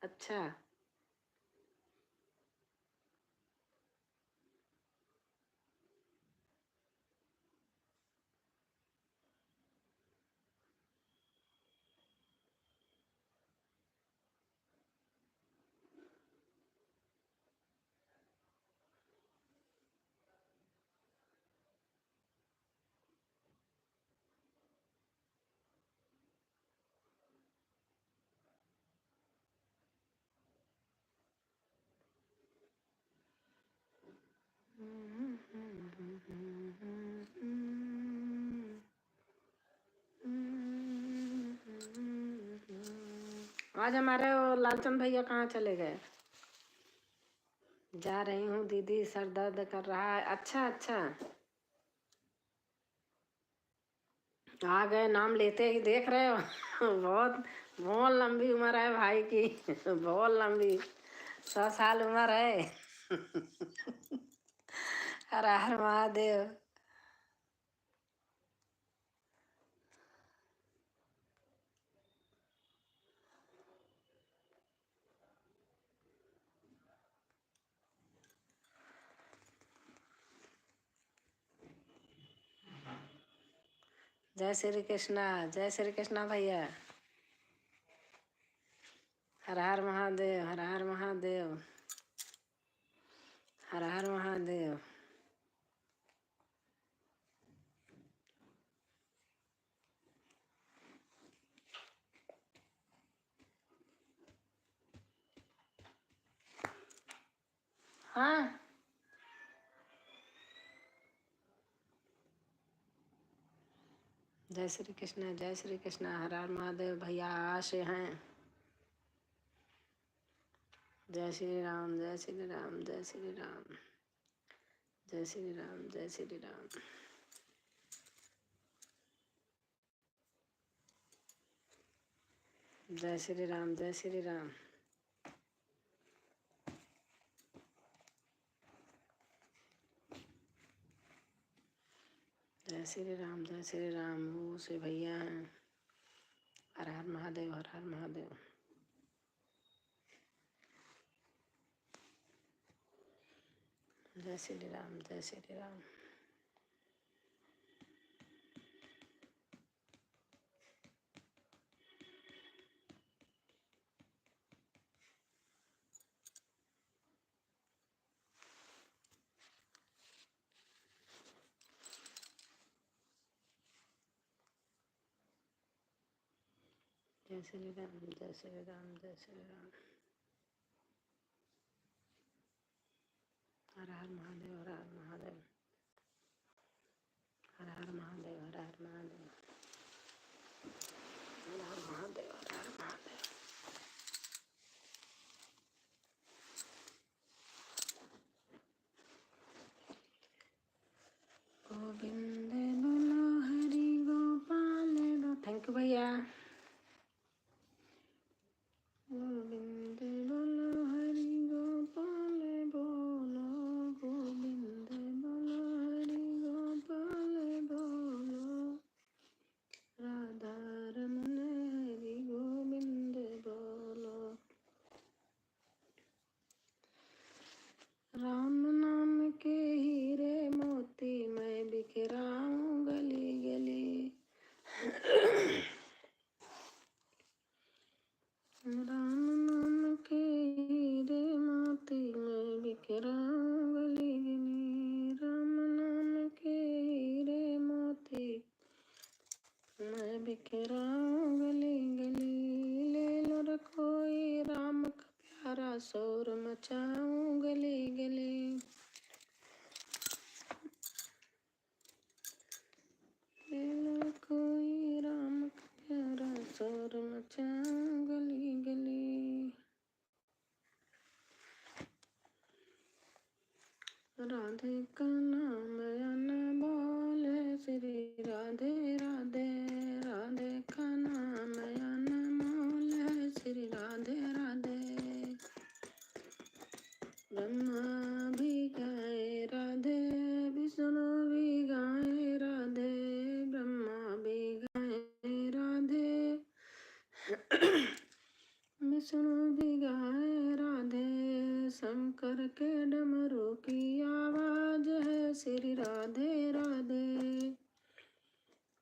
अच्छा। आज हमारे वो लालचंद भैया कहाँ चले गए? जा रही हूँ दीदी, सर दर्द कर रहा है। अच्छा अच्छा, आ गए नाम लेते ही, देख रहे हो? बहुत बहुत लंबी उम्र है भाई की। बहुत लंबी, 100 साल उम्र है। हर हर महादेव। जय श्री कृष्णा, जय श्री कृष्णा भैया। हर हर महादेव, हर हर महादेव, हर हर महादेव। हाँ, जय श्री कृष्णा, जय श्री कृष्णा, हर हर महादेव भैया आशे हैं। जय श्री राम, जय श्री राम, जय श्री राम, जय श्री राम, जय श्री राम। जय श्री राम, जय श्री राम। जय श्री राम, जय श्री राम। वो से भैया हैं। हर हर महादेव, हर हर महादेव। जय श्री राम, जय श्री राम। जय श्री राम, जय श्री राम, जय श्री राम। हर हर महादेव, हर हर महादेव, हर हर महादेव, हर हर महादेव, हर हर महादेव, हर हर महादेव। गोविंद बोलो हरि गोपाल दो। थैंक यू भैया। गोविंद बोलो हरि गोपाल बोलो, गोविंद बोलो हरि गोपाल बोलो, राधा रमन हरि गोविंद बोलो। राम नाम के हीरे मोती मैं बिखराऊं गली गली। राम नाम के हीरे मोती मैं बिखराऊं गली गली। राम नाम के हीरे मोती मैं बिखराऊं गली गली। ले लो रे कोई राम का प्यारा, शोर मचाऊं गली गली। ले लो रे कोई राम का प्यारा, शोर मचाऊं गली गली। राधे का नाम अन बोल श्री राधे राधे। राधे का नाम अनमोल है श्री राधे राधे। ब्रह्मा भी गाए राधे, विष्णु भी गाए राधे, ब्रह्मा भी गाए राधे, विष्णु भी गाए राधे। शंकर के डमरू की आवाज है श्री राधे राधे।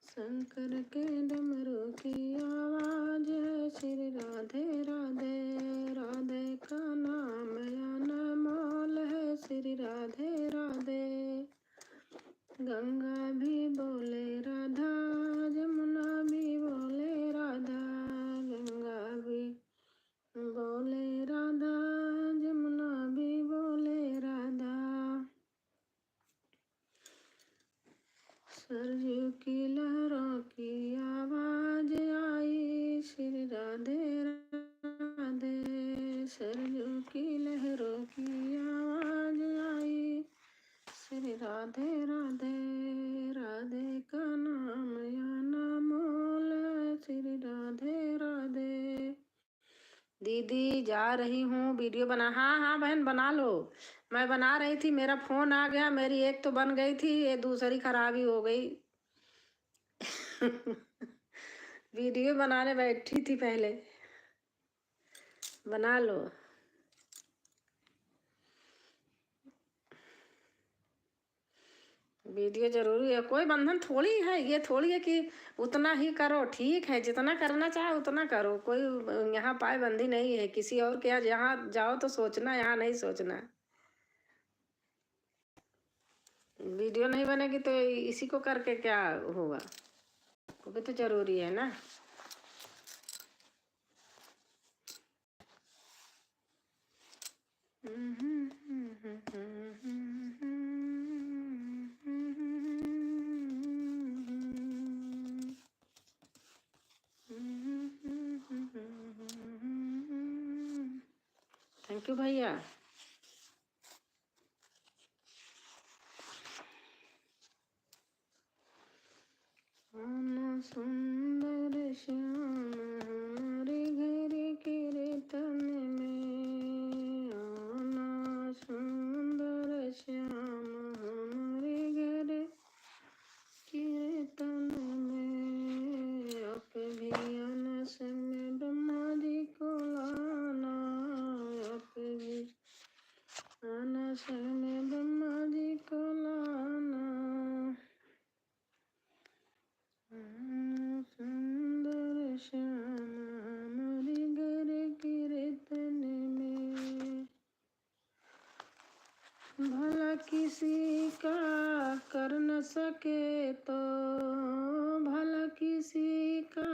शंकर के डमरू की आवाज है श्री राधे राधे। राधे का नाम अनमोल है श्री राधे राधे। गंगा भी बोले राधा, जमुना भी बोले राधा, गंगा भी बोले राधा, जमुना भी बोले राधा। दीदी जा रही हूँ वीडियो बना। हाँ हाँ बहन बना लो। मैं बना रही थी, मेरा फोन आ गया, मेरी एक तो बन गई थी, ये दूसरी खराबी हो गई। वीडियो बनाने बैठी थी पहले। बना लो। वीडियो जरूरी है, कोई बंधन थोड़ी है, ये थोड़ी है कि उतना ही करो। ठीक है, जितना करना चाहे उतना करो, कोई यहाँ पाबंदी नहीं है किसी और के यहाँ। जहाँ जाओ तो सोचना, यहाँ नहीं सोचना। वीडियो नहीं बनेगी तो इसी को करके क्या होगा, वो भी तो जरूरी है ना। थैंक यू भैया। सुंदर श्याम हमारे घर के तन में, आना सुंदर श्याम हमारे घर के तन में। आप भी आना समय ब्रह्मा जी को लाना, आप भी आना समय ब्रह्मा जी को लाना। सुंदर श्याम हमारे घर के तन में। भला किसी का कर न सके तो, भला किसी का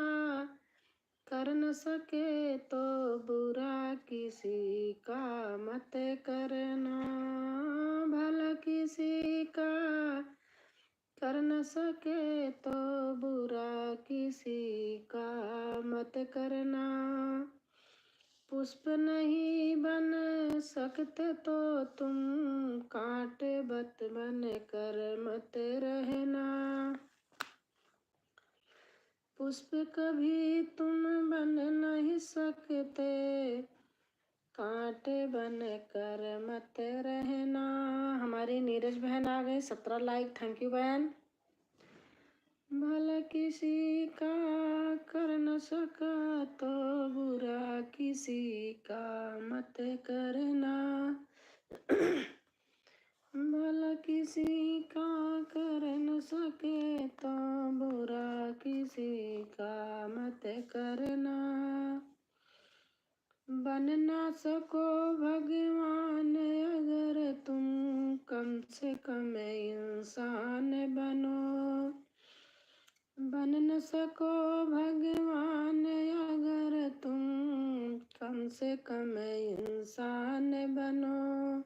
कर न सके तो, बुरा किसी का मत करना। भला किसी का कर न सके तो, बुरा किसी का मत करना। पुष्प नहीं बन सकते तो तुम, कांट बत बन कर मत रहना। पुष्प कभी तुम बन नहीं सकते, कांटे बन कर मत रहना। हमारी नीरज बहन आ गई, 17 लाइक, थैंक यू बहन। भला किसी का कर न सका तो, बुरा किसी का मत करना। भला किसी का कर न सके तो, बुरा किसी का मत करना। बन ना सको भगवान अगर तुम, कम से कम इंसान बनो। बन न सको भगवान अगर तुम, कम से कम इंसान बनो।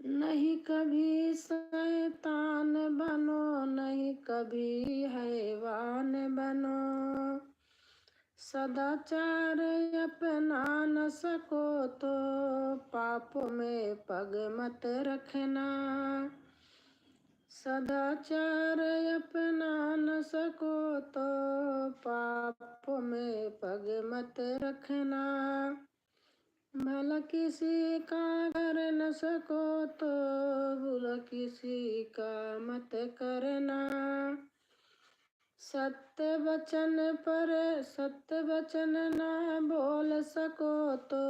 नहीं कभी शैतान बनो, नहीं कभी हैवान बनो। सदाचार अपना न सको तो, पापों में पग मत रखना। सदाचार अपना न सको तो, पापों में पग मत रखना। भला किसी का कर न सको तो, बुरा किसी का मत करना। सत्य वचन ना बोल सको तो,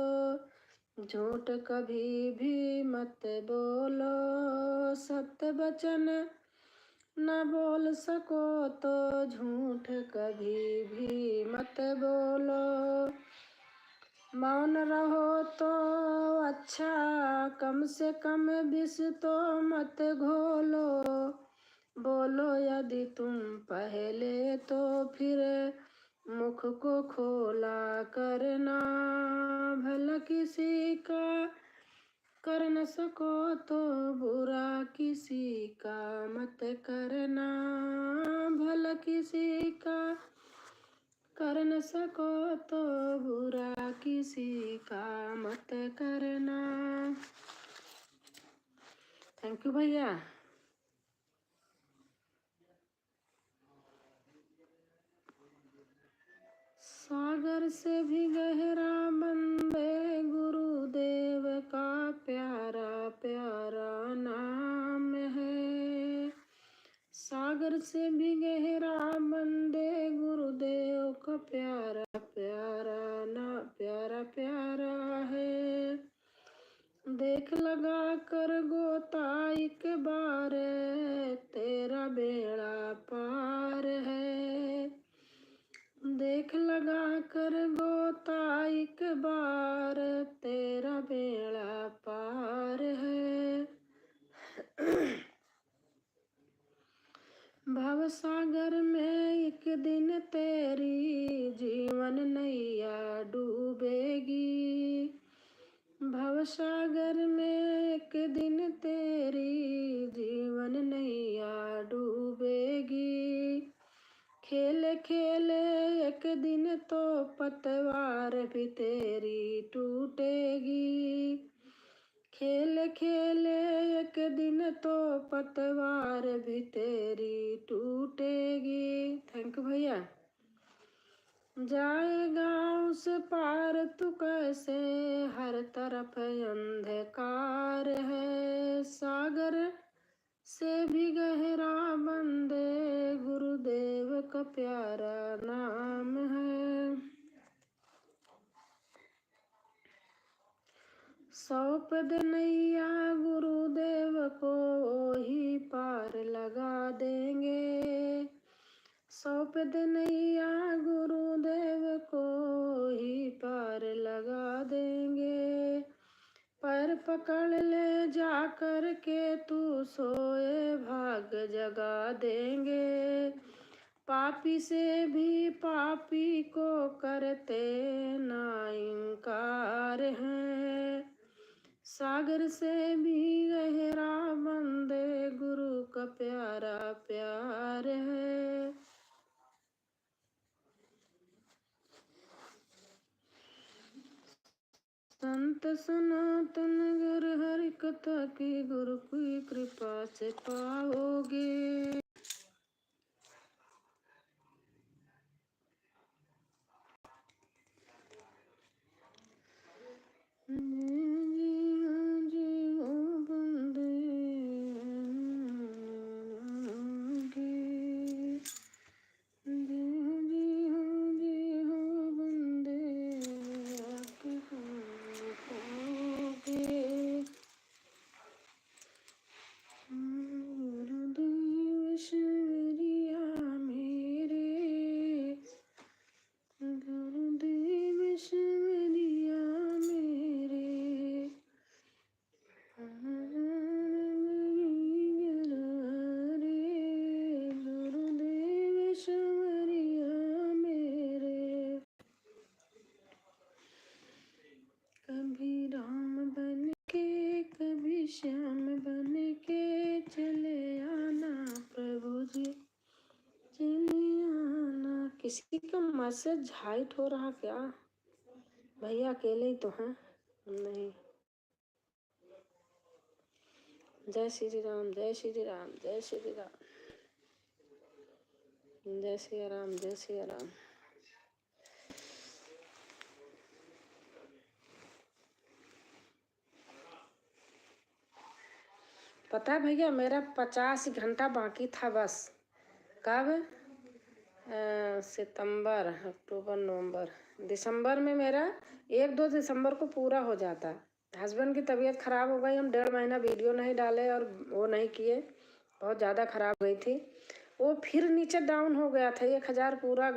झूठ कभी भी मत बोलो। सत्य वचन न बोल सको तो, झूठ कभी भी मत बोलो। मौन रहो तो अच्छा, कम से कम विष तो मत घोलो। बोलो यदि तुम पहले तो फिर मुख को खोला करना। भला किसी का कर न सको तो, बुरा किसी का मत करना। भला किसी का कर न सको तो, बुरा किसी का मत करना। थैंक यू भैया। सागर से भी गहरा बंदे गुरुदेव का प्यारा प्यारा नाम है। सागर से भी गहरा बंदे गुरुदेव का प्यारा प्यारा प्यारा प्यारा है। देख लगा कर गोता एक बार तेरा बेड़ा पार है। देख लगा कर गोता एक बार तेरा बेड़ा पार है। भव सागर में एक दिन तेरी जीवन नैया डूबेगी। भव सागर में एक दिन तेरी जीवन नैया डूबेगी। खेले खेले एक दिन तो पतवार भी तेरी टूटेगी। खेले खेले एक दिन तो पतवार भी तेरी टूटेगी। थैंक यू भैया। जाएगा उस पार तू कैसे, हर तरफ अंधकार है। सागर से भी गहरा बंदे गुरुदेव का प्यारा नाम है। सौंप दे नैया गुरुदेव को ही पार लगा देंगे। सौंप दे नैया गुरुदेव को ही पार लगा देंगे। पैर पकड़ ले जा कर के तू सोए भाग जगा देंगे। पापी से भी पापी को करते ना इनकार है। सागर से भी गहरा बंदे गुरु का प्यारा प्यार है। संत सनातन गुरु हरि कथा की गुरु की कृपा से पाओगे। कभी राम बन के कभी श्याम बन के चले आना प्रभु जी, चले आना। किसी का मैसेज हाइट हो रहा क्या? भैया अकेले ही तो हैं? नहीं। जय श्री राम, जय श्री राम, जय श्री राम, जय श्री राम, जय श्री राम। पता है भैया, मेरा 50 घंटा बाकी था बस। कब? सितंबर, अक्टूबर, नवंबर, दिसंबर में मेरा 1-2 दिसंबर को पूरा हो जाता। हस्बैंड की तबीयत ख़राब हो गई, हम 1.5 महीना वीडियो नहीं डाले और वो नहीं किए, बहुत ज़्यादा ख़राब गई थी वो। फिर नीचे डाउन हो गया था, 1000 पूरा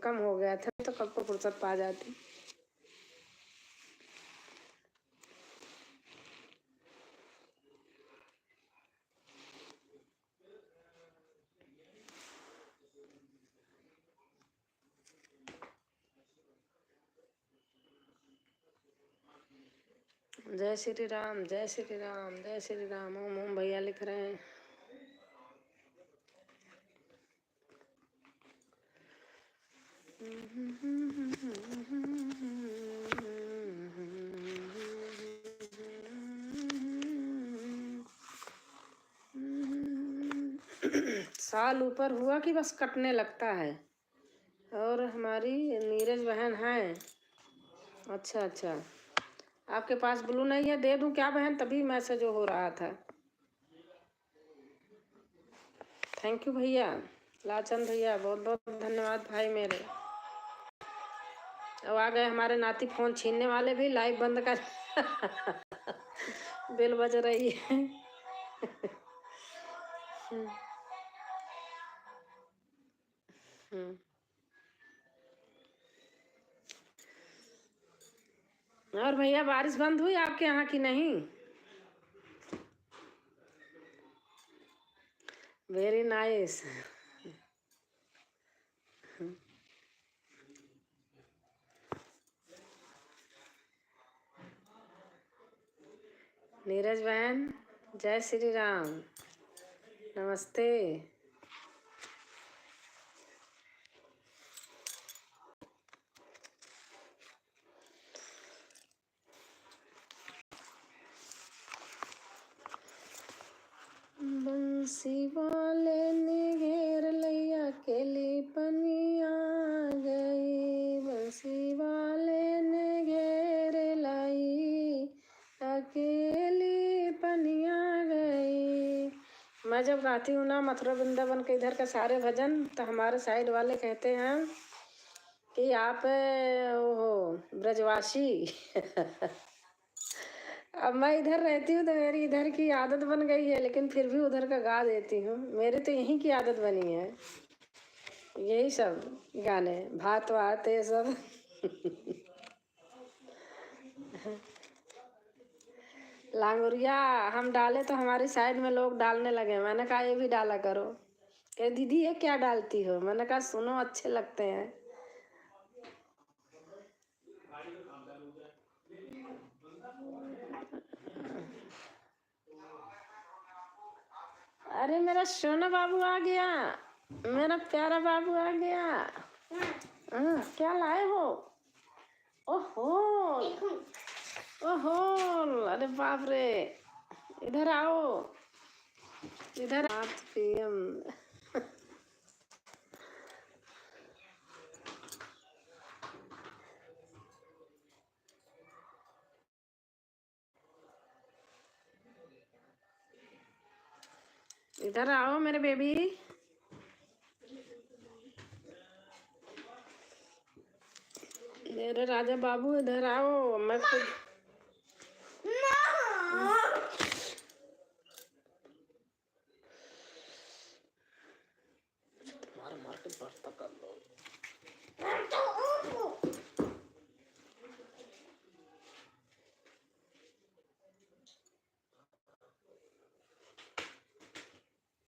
कम हो गया था, तो कब को फुर्सत पा जाती। जय श्री राम, जय श्री राम, जय श्री राम। ओम ओम भैया लिख रहे हैं। साल ऊपर हुआ कि बस कटने लगता है। और हमारी नीरज बहन है। अच्छा अच्छा, आपके पास ब्लू नहीं है, दे दूं क्या बहन? तभी मैसेज हो रहा था। थैंक यू भैया, लाचंद भैया, बहुत बहुत धन्यवाद भाई मेरे। अब आ गए हमारे नाती फोन छीनने वाले भी, लाइव बंद कर। बेल बज रही है। हम्म। और भैया बारिश बंद हुई आपके यहाँ की नहीं? Very nice. नीरज बहन, जय श्री राम, नमस्ते। बंसी वाले ने घेर लिया, केली पनिया गई। बंसी वाले ने घेर लाई, अकेली पनिया गई। मैं जब गाती हूँ ना मथुरा वृंदावन के इधर का सारे भजन, तो हमारे साइड वाले कहते हैं कि आप हो ब्रजवासी। अब मैं इधर रहती हूँ तो मेरी इधर की आदत बन गई है, लेकिन फिर भी उधर का गा देती हूँ। मेरे तो यहीं की आदत बनी है, यही सब गाने, भात वात ये सब। लांगुरिया हम डाले तो हमारी साइड में लोग डालने लगे। मैंने कहा ये भी डाला करो। कह दीदी ये क्या डालती हो? मैंने कहा सुनो, अच्छे लगते हैं। अरे मेरा सोना बाबू आ गया, मेरा प्यारा बाबू आ गया। क्या लाए हो? ओहो ओहो, अरे बाप रे, इधर आओ, इधर आप पीएम। इधर आओ मेरे बेबी। मेरे राजा बाबू इधर आओ। मैं खुद मार मार के बर्ता कर लो।